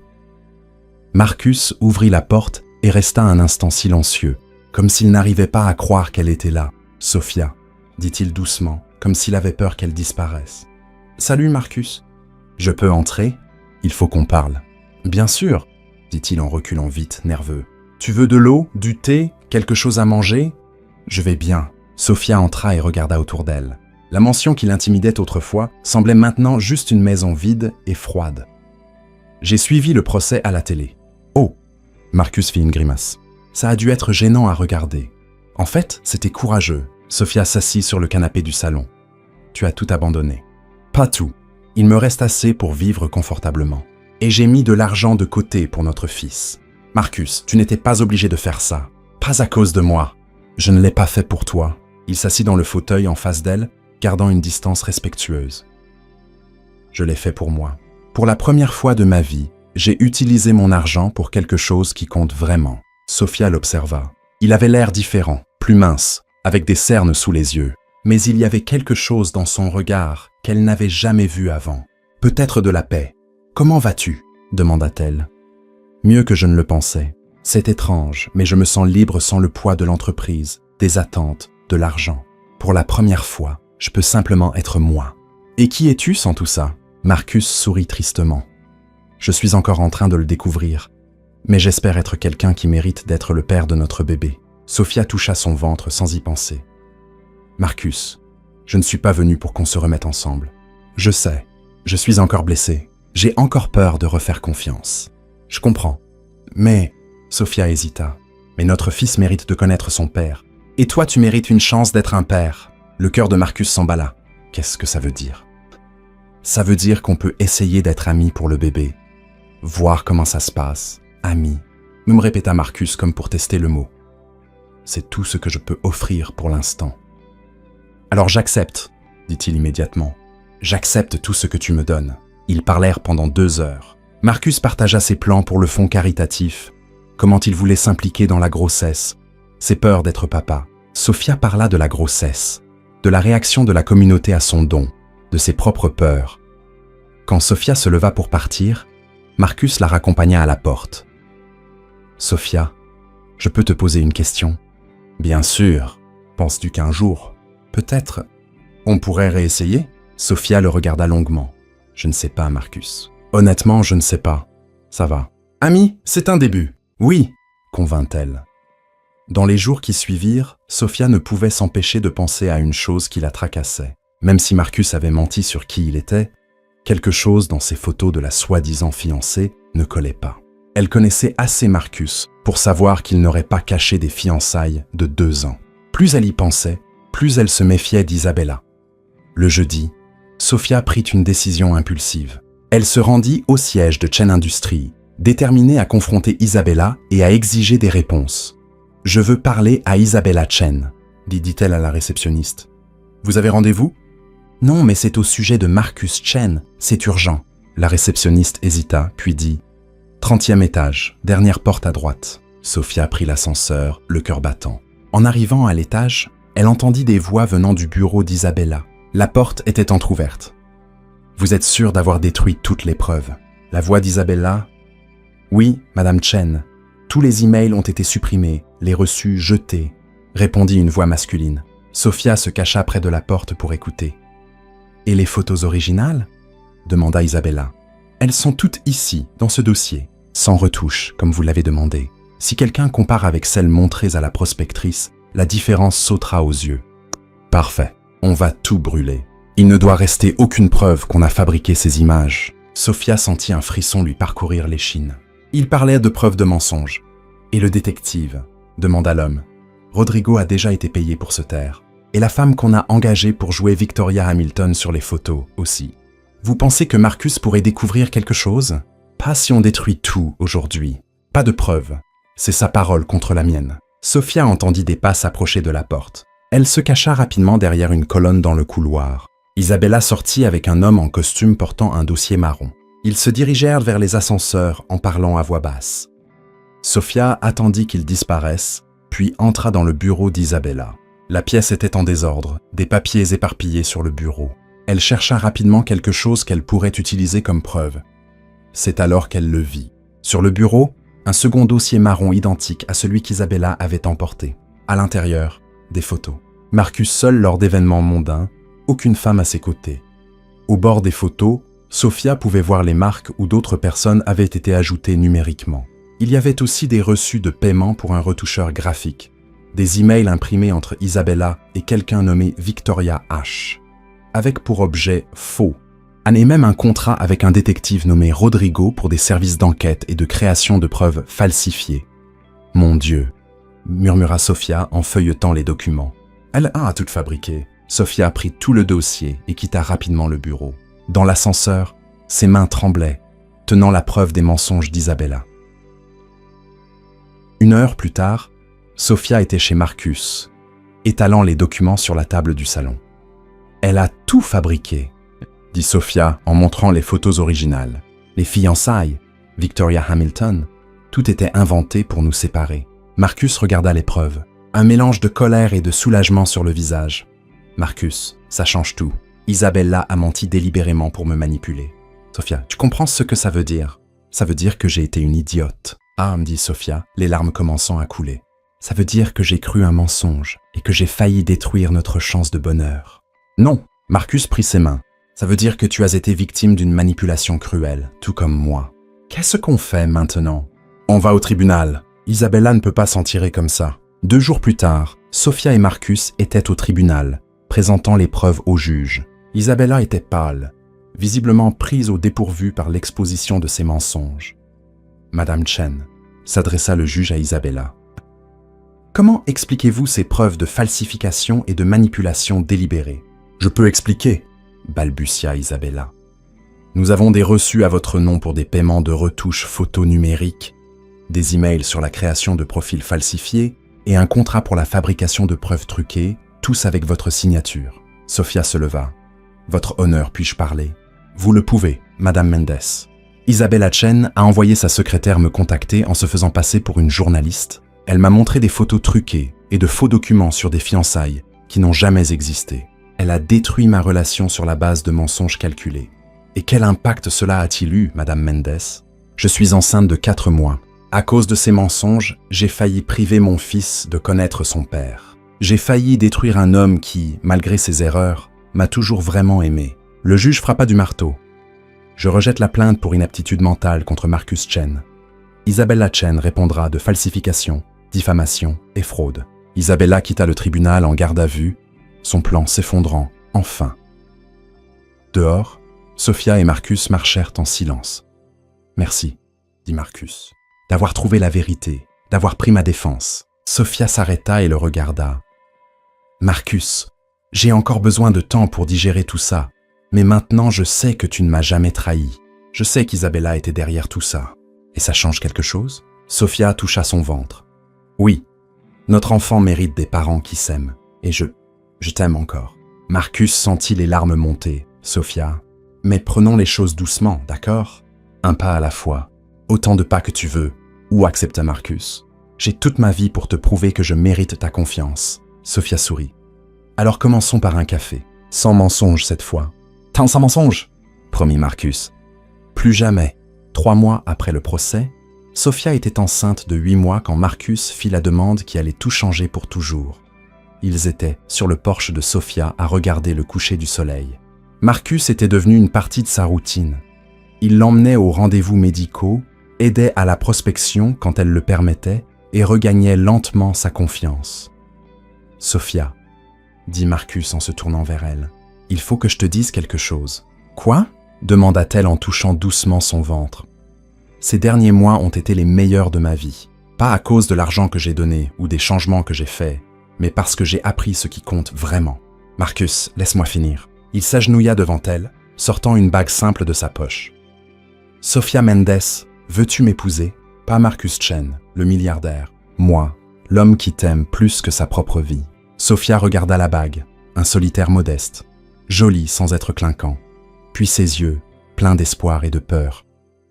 Marcus ouvrit la porte et resta un instant silencieux, comme s'il n'arrivait pas à croire qu'elle était là. « Sophia », dit-il doucement, comme s'il avait peur qu'elle disparaisse. « Salut Marcus. Je peux entrer ? Il faut qu'on parle. »« Bien sûr, » dit-il en reculant vite, nerveux. « Tu veux de l'eau, du thé, quelque chose à manger ? » « Je vais bien. » Sophia entra et regarda autour d'elle. La mansion qui l'intimidait autrefois semblait maintenant juste une maison vide et froide. « J'ai suivi le procès à la télé. »« Oh !» Marcus fit une grimace. « Ça a dû être gênant à regarder. En fait, c'était courageux. » Sophia s'assit sur le canapé du salon. « Tu as tout abandonné. »« Pas tout. Il me reste assez pour vivre confortablement. Et j'ai mis de l'argent de côté pour notre fils. Marcus, tu n'étais pas obligé de faire ça. Pas à cause de moi. Je ne l'ai pas fait pour toi. » Il s'assit dans le fauteuil en face d'elle, gardant une distance respectueuse. « Je l'ai fait pour moi. Pour la première fois de ma vie, j'ai utilisé mon argent pour quelque chose qui compte vraiment. » Sophia l'observa. Il avait l'air différent, plus mince, avec des cernes sous les yeux. Mais il y avait quelque chose dans son regard qu'elle n'avait jamais vu avant. Peut-être de la paix. « Comment vas-tu » demanda-t-elle. « Mieux que je ne le pensais. C'est étrange, mais je me sens libre sans le poids de l'entreprise, des attentes, de l'argent. Pour la première fois, je peux simplement être moi. » « Et qui es-tu sans tout ça ?» Marcus sourit tristement. « Je suis encore en train de le découvrir, mais j'espère être quelqu'un qui mérite d'être le père de notre bébé. » Sophia toucha son ventre sans y penser. « Marcus, je ne suis pas venu pour qu'on se remette ensemble. Je sais, je suis encore blessé. J'ai encore peur de refaire confiance. Je comprends. Mais... » Sophia hésita. « Mais notre fils mérite de connaître son père. Et toi, tu mérites une chance d'être un père. » Le cœur de Marcus s'emballa. Qu'est-ce que ça veut dire ? Ça veut dire qu'on peut essayer d'être amis pour le bébé. Voir comment ça se passe. Amis. Me répéta Marcus comme pour tester le mot. C'est tout ce que je peux offrir pour l'instant. Alors j'accepte, dit-il immédiatement. J'accepte tout ce que tu me donnes. Ils parlèrent pendant 2 heures. Marcus partagea ses plans pour le fonds caritatif, comment il voulait s'impliquer dans la grossesse, ses peurs d'être papa. Sophia parla de la grossesse, de la réaction de la communauté à son don, de ses propres peurs. Quand Sophia se leva pour partir, Marcus la raccompagna à la porte. « Sophia, je peux te poser une question ?»« Bien sûr. Penses-tu qu'un jour, peut-être, on pourrait réessayer ?» Sophia le regarda longuement. « Je ne sais pas, Marcus. Honnêtement, je ne sais pas. Ça va. »« Ami, c'est un début. »« Oui, » convint-elle. Dans les jours qui suivirent, Sophia ne pouvait s'empêcher de penser à une chose qui la tracassait. Même si Marcus avait menti sur qui il était, quelque chose dans ses photos de la soi-disant fiancée ne collait pas. Elle connaissait assez Marcus pour savoir qu'il n'aurait pas caché des fiançailles de 2 ans. Plus elle y pensait, plus elle se méfiait d'Isabella. Le jeudi, Sofia prit une décision impulsive. Elle se rendit au siège de Chen Industries, déterminée à confronter Isabella et à exiger des réponses. « Je veux parler à Isabella Chen », dit-elle à la réceptionniste. « Vous avez rendez-vous ?»« Non, mais c'est au sujet de Marcus Chen, c'est urgent. » La réceptionniste hésita, puis dit « 30e étage, dernière porte à droite. » Sofia prit l'ascenseur, le cœur battant. En arrivant à l'étage, elle entendit des voix venant du bureau d'Isabella. La porte était entr'ouverte. « Vous êtes sûre d'avoir détruit toutes les preuves ?» La voix d'Isabella. « Oui, Madame Chen. Tous les emails ont été supprimés, les reçus jetés, » répondit une voix masculine. Sofia se cacha près de la porte pour écouter. « Et les photos originales ?» demanda Isabella. « Elles sont toutes ici, dans ce dossier, sans retouche, comme vous l'avez demandé. Si quelqu'un compare avec celles montrées à la prospectrice, la différence sautera aux yeux. » « Parfait. On va tout brûler. Il ne doit rester aucune preuve qu'on a fabriqué ces images. » Sofia sentit un frisson lui parcourir l'échine. Il parlait de preuves de mensonge. « Et le détective ?» demanda l'homme. « Rodrigo a déjà été payé pour se taire. Et la femme qu'on a engagée pour jouer Victoria Hamilton sur les photos aussi. Vous pensez que Marcus pourrait découvrir quelque chose? Pas si on détruit tout aujourd'hui. Pas de preuves. C'est sa parole contre la mienne. » Sofia entendit des pas s'approcher de la porte. Elle se cacha rapidement derrière une colonne dans le couloir. Isabella sortit avec un homme en costume portant un dossier marron. Ils se dirigèrent vers les ascenseurs en parlant à voix basse. Sofia attendit qu'ils disparaissent, puis entra dans le bureau d'Isabella. La pièce était en désordre, des papiers éparpillés sur le bureau. Elle chercha rapidement quelque chose qu'elle pourrait utiliser comme preuve. C'est alors qu'elle le vit. Sur le bureau, un second dossier marron identique à celui qu'Isabella avait emporté. À l'intérieur, des photos. Marcus seul lors d'événements mondains, aucune femme à ses côtés. Au bord des photos, Sofia pouvait voir les marques où d'autres personnes avaient été ajoutées numériquement. Il y avait aussi des reçus de paiement pour un retoucheur graphique, des emails imprimés entre Isabella et quelqu'un nommé Victoria H, avec pour objet faux, et même un contrat avec un détective nommé Rodrigo pour des services d'enquête et de création de preuves falsifiées. « Mon Dieu !» murmura Sofia en feuilletant les documents. Elle a tout fabriqué. Sofia prit tout le dossier et quitta rapidement le bureau. Dans l'ascenseur, ses mains tremblaient, tenant la preuve des mensonges d'Isabella. 1 heure plus tard, Sofia était chez Marcus, étalant les documents sur la table du salon. « Elle a tout fabriqué !» dit Sofia en montrant les photos originales. Les fiançailles, Victoria Hamilton, tout était inventé pour nous séparer. Marcus regarda les preuves, un mélange de colère et de soulagement sur le visage. Marcus, ça change tout. Isabella a menti délibérément pour me manipuler. Sofia, tu comprends ce que ça veut dire? Ça veut dire que j'ai été une idiote. Ah, me dit Sofia, les larmes commençant à couler. Ça veut dire que j'ai cru un mensonge et que j'ai failli détruire notre chance de bonheur. Non, Marcus prit ses mains. Ça veut dire que tu as été victime d'une manipulation cruelle, tout comme moi. Qu'est-ce qu'on fait maintenant? On va au tribunal. Isabella ne peut pas s'en tirer comme ça. 2 jours plus tard, Sofia et Marcus étaient au tribunal, présentant les preuves au juge. Isabella était pâle, visiblement prise au dépourvu par l'exposition de ses mensonges. Madame Chen, s'adressa le juge à Isabella. Comment expliquez-vous ces preuves de falsification et de manipulation délibérée? Je peux expliquer, balbutia Isabella. Nous avons des reçus à votre nom pour des paiements de retouches photos numériques, des emails sur la création de profils falsifiés et un contrat pour la fabrication de preuves truquées, tous avec votre signature. Sofia se leva. Votre honneur, puis-je parler? Vous le pouvez, Madame Mendes. Isabella Chen a envoyé sa secrétaire me contacter en se faisant passer pour une journaliste. Elle m'a montré des photos truquées et de faux documents sur des fiançailles qui n'ont jamais existé. Elle a détruit ma relation sur la base de mensonges calculés. Et quel impact cela a-t-il eu, Madame Mendes? Je suis enceinte de 4 mois. À cause de ces mensonges, j'ai failli priver mon fils de connaître son père. J'ai failli détruire un homme qui, malgré ses erreurs, m'a toujours vraiment aimé. Le juge frappa du marteau. Je rejette la plainte pour inaptitude mentale contre Marcus Chen. Isabella Chen répondra de falsification, diffamation et fraude. Isabella quitta le tribunal en garde à vue, son plan s'effondrant, enfin. Dehors, Sofia et Marcus marchèrent en silence. « Merci, » dit Marcus, « d'avoir trouvé la vérité, d'avoir pris ma défense. » Sofia s'arrêta et le regarda. Marcus, j'ai encore besoin de temps pour digérer tout ça, mais maintenant je sais que tu ne m'as jamais trahi. Je sais qu'Isabella était derrière tout ça. Et ça change quelque chose? Sophia toucha son ventre. Oui, notre enfant mérite des parents qui s'aiment. Et je t'aime encore. Marcus sentit les larmes monter. Sophia, mais prenons les choses doucement, d'accord? Un pas à la fois. Autant de pas que tu veux. Ou accepte Marcus. J'ai toute ma vie pour te prouver que je mérite ta confiance. Sophia sourit. Alors commençons par un café. Sans mensonge cette fois. Sans mensonge, promit Marcus. Plus jamais. 3 mois après le procès, Sophia était enceinte de 8 mois quand Marcus fit la demande qui allait tout changer pour toujours. Ils étaient sur le porche de Sophia à regarder le coucher du soleil. Marcus était devenu une partie de sa routine. Il l'emmenait aux rendez-vous médicaux, aidait à la prospection quand elle le permettait et regagnait lentement sa confiance. « Sophia, » dit Marcus en se tournant vers elle, « il faut que je te dise quelque chose. »« Quoi ?» demanda-t-elle en touchant doucement son ventre. « Ces derniers mois ont été les meilleurs de ma vie, pas à cause de l'argent que j'ai donné ou des changements que j'ai faits, mais parce que j'ai appris ce qui compte vraiment. Marcus, laisse-moi finir. » Il s'agenouilla devant elle, sortant une bague simple de sa poche. « Sophia Mendes, veux-tu m'épouser? Pas Marcus Chen, le milliardaire. Moi, l'homme qui t'aime plus que sa propre vie. » Sophia regarda la bague, un solitaire modeste, joli sans être clinquant, puis ses yeux, pleins d'espoir et de peur.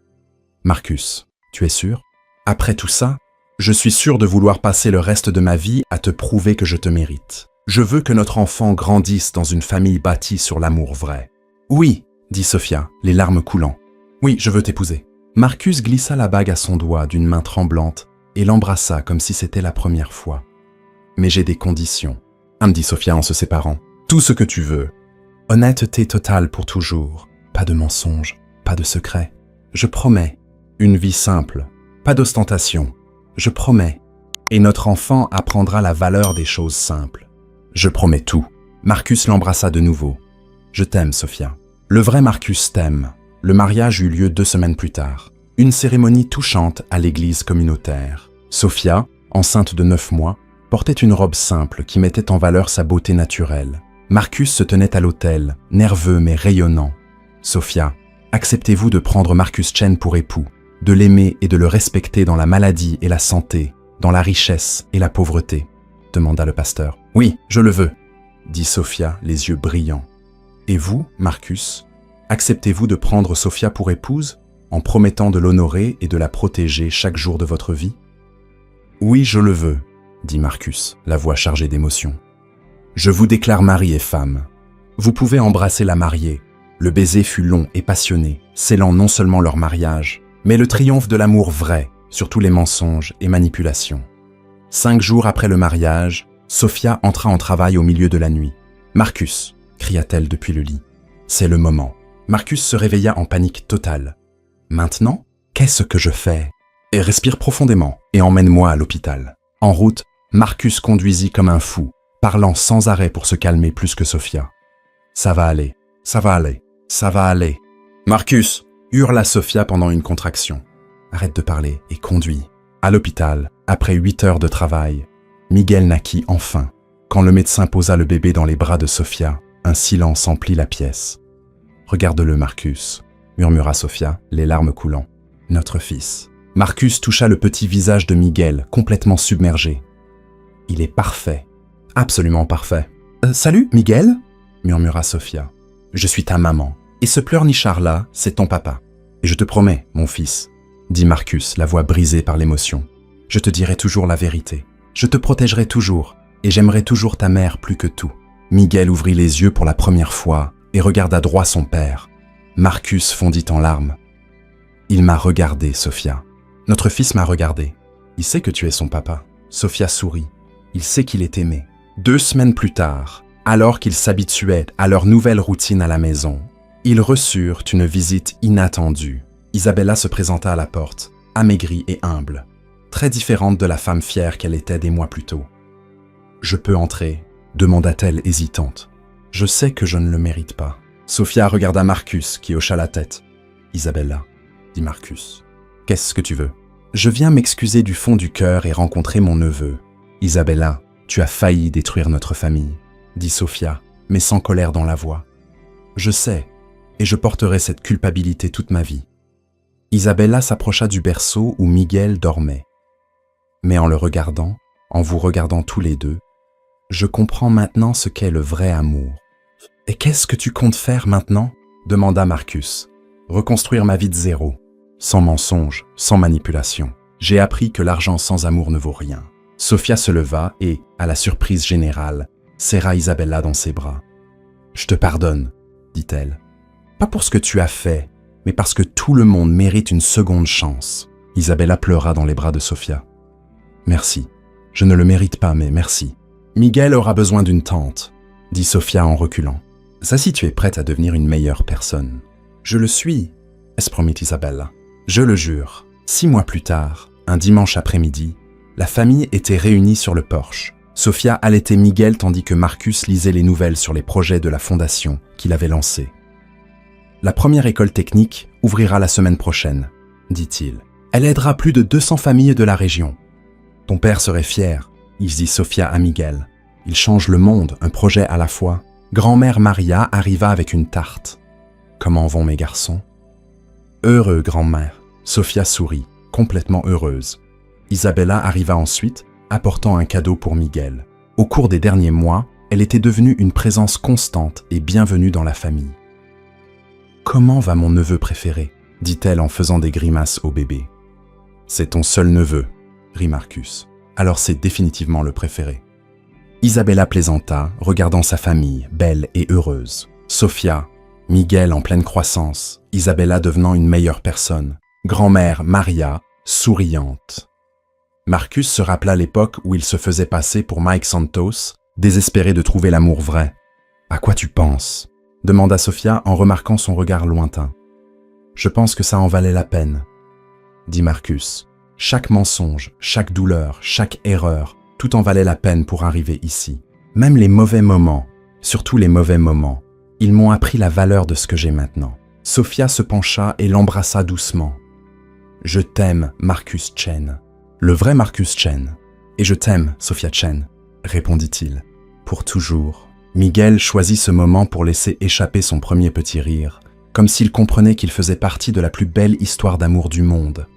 « Marcus, tu es sûr? Après tout ça, je suis sûr de vouloir passer le reste de ma vie à te prouver que je te mérite. Je veux que notre enfant grandisse dans une famille bâtie sur l'amour vrai. »« Oui, » dit Sophia, les larmes coulant. « Oui, je veux t'épouser. » Marcus glissa la bague à son doigt d'une main tremblante et l'embrassa comme si c'était la première fois. « Mais j'ai des conditions, » dit Sophia en se séparant. « Tout ce que tu veux. Honnêteté totale pour toujours. Pas de mensonges, pas de secrets. Je promets. Une vie simple. Pas d'ostentation. Je promets. Et notre enfant apprendra la valeur des choses simples. Je promets tout. » Marcus l'embrassa de nouveau. « Je t'aime, Sophia. » Le vrai Marcus t'aime. Le mariage eut lieu 2 semaines plus tard. Une cérémonie touchante à l'église communautaire. Sophia, enceinte de 9 mois, portait une robe simple qui mettait en valeur sa beauté naturelle. Marcus se tenait à l'autel, nerveux mais rayonnant. « Sophia, acceptez-vous de prendre Marcus Chen pour époux, de l'aimer et de le respecter dans la maladie et la santé, dans la richesse et la pauvreté ?» demanda le pasteur. « Oui, je le veux, » dit Sophia, les yeux brillants. « Et vous, Marcus, acceptez-vous de prendre Sophia pour épouse, en promettant de l'honorer et de la protéger chaque jour de votre vie? »« Oui, je le veux, » dit Marcus, la voix chargée d'émotion. « Je vous déclare mari et femme. Vous pouvez embrasser la mariée. » Le baiser fut long et passionné, scellant non seulement leur mariage, mais le triomphe de l'amour vrai, sur tous les mensonges et manipulations. 5 jours après le mariage, Sophia entra en travail au milieu de la nuit. « Marcus !» cria-t-elle depuis le lit. « C'est le moment. » Marcus se réveilla en panique totale. « Maintenant, qu'est-ce que je fais ?» Et respire profondément et emmène-moi à l'hôpital. En route, Marcus conduisit comme un fou, parlant sans arrêt pour se calmer plus que Sophia. « Ça va aller, ça va aller, ça va aller. »« Marcus !» hurla Sophia pendant une contraction. « Arrête de parler et conduis. » À l'hôpital, après 8 heures de travail, Miguel naquit enfin. Quand le médecin posa le bébé dans les bras de Sophia, un silence emplit la pièce. « Regarde-le, Marcus !» murmura Sophia, les larmes coulant. « Notre fils. » Marcus toucha le petit visage de Miguel, complètement submergé. « Il est parfait. Absolument parfait. »« Salut, Miguel !» murmura Sophia. « Je suis ta maman. Et ce pleurnichard-là, c'est ton papa. Et je te promets, mon fils, » dit Marcus, la voix brisée par l'émotion. « Je te dirai toujours la vérité. Je te protégerai toujours, et j'aimerai toujours ta mère plus que tout. » Miguel ouvrit les yeux pour la première fois et regarda droit son père. Marcus fondit en larmes. « Il m'a regardé, Sophia. Notre fils m'a regardé. Il sait que tu es son papa. » Sophia sourit. Il sait qu'il est aimé. 2 semaines plus tard, alors qu'ils s'habituaient à leur nouvelle routine à la maison, ils reçurent une visite inattendue. Isabella se présenta à la porte, amaigrie et humble, très différente de la femme fière qu'elle était des mois plus tôt. « Je peux entrer ?» demanda-t-elle hésitante. « Je sais que je ne le mérite pas. » Sophia regarda Marcus qui hocha la tête. « Isabella, » dit Marcus. « Qu'est-ce que tu veux ?»« Je viens m'excuser du fond du cœur et rencontrer mon neveu. » « Isabella, Tu as failli détruire notre famille, dit Sofia, mais sans colère dans la voix. Je sais, et je porterai cette culpabilité toute ma vie. Isabella s'approcha du berceau où Miguel dormait. Mais en le regardant, en vous regardant tous les deux, je comprends maintenant ce qu'est le vrai amour. Et qu'est-ce que tu comptes faire maintenant ? Demanda Marcus. Reconstruire ma vie de zéro, sans mensonge, sans manipulation. J'ai appris que l'argent sans amour ne vaut rien. Sofia se leva et, à la surprise générale, serra Isabella dans ses bras. Je te pardonne, dit-elle. Pas pour ce que tu as fait, mais parce que tout le monde mérite une seconde chance. Isabella pleura dans les bras de Sofia. Merci. Je ne le mérite pas, mais merci. Miguel aura besoin d'une tante, dit Sofia en reculant. Ça si tu es prête à devenir une meilleure personne. Je le suis, promit Isabella. Je le jure. 6 mois plus tard, un dimanche après-midi, la famille était réunie sur le porche. Sofia allaitait Miguel tandis que Marcus lisait les nouvelles sur les projets de la fondation qu'il avait lancés. La première école technique ouvrira la semaine prochaine, dit-il. Elle aidera plus de 200 familles de la région. Ton père serait fier, dit Sofia à Miguel. Il change le monde, un projet à la fois. Grand-mère Maria arriva avec une tarte. Comment vont mes garçons ? Heureux, grand-mère. Sofia sourit, complètement heureuse. Isabella arriva ensuite, apportant un cadeau pour Miguel. Au cours des derniers mois, elle était devenue une présence constante et bienvenue dans la famille. Comment va mon neveu préféré ? dit-elle en faisant des grimaces au bébé. C'est ton seul neveu, rit Marcus. Alors c'est définitivement le préféré. Isabella plaisanta, regardant sa famille, belle et heureuse. Sofia, Miguel en pleine croissance, Isabella devenant une meilleure personne, grand-mère Maria, souriante. Marcus se rappela l'époque où il se faisait passer pour Mike Santos, désespéré de trouver l'amour vrai. « À quoi tu penses ?» demanda Sofia en remarquant son regard lointain. « Je pense que ça en valait la peine, » dit Marcus. Chaque mensonge, chaque douleur, chaque erreur, tout en valait la peine pour arriver ici. Même les mauvais moments, surtout les mauvais moments, ils m'ont appris la valeur de ce que j'ai maintenant. Sofia se pencha et l'embrassa doucement. « Je t'aime, Marcus Chen. Le vrai Marcus Chen. Et je t'aime, Sofia Chen, répondit-il. Pour toujours. » Miguel choisit ce moment pour laisser échapper son premier petit rire, comme s'il comprenait qu'il faisait partie de la plus belle histoire d'amour du monde.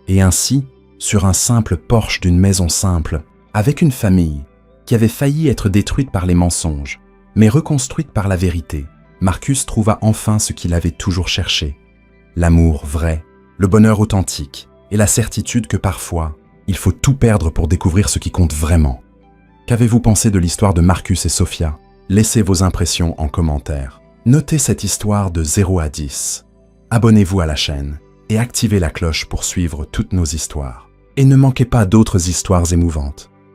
Et ainsi, sur un simple porche d'une maison simple, avec une famille qui avait failli être détruite par les mensonges, mais reconstruite par la vérité, Marcus trouva enfin ce qu'il avait toujours cherché. L'amour vrai, le bonheur authentique et la certitude que parfois, il faut tout perdre pour découvrir ce qui compte vraiment. Qu'avez-vous pensé de l'histoire de Marcus et Sofia ? Laissez vos impressions en commentaire. Notez cette histoire de 0 à 10. Abonnez-vous à la chaîne et activez la cloche pour suivre toutes nos histoires. Et ne manquez pas d'autres histoires émouvantes.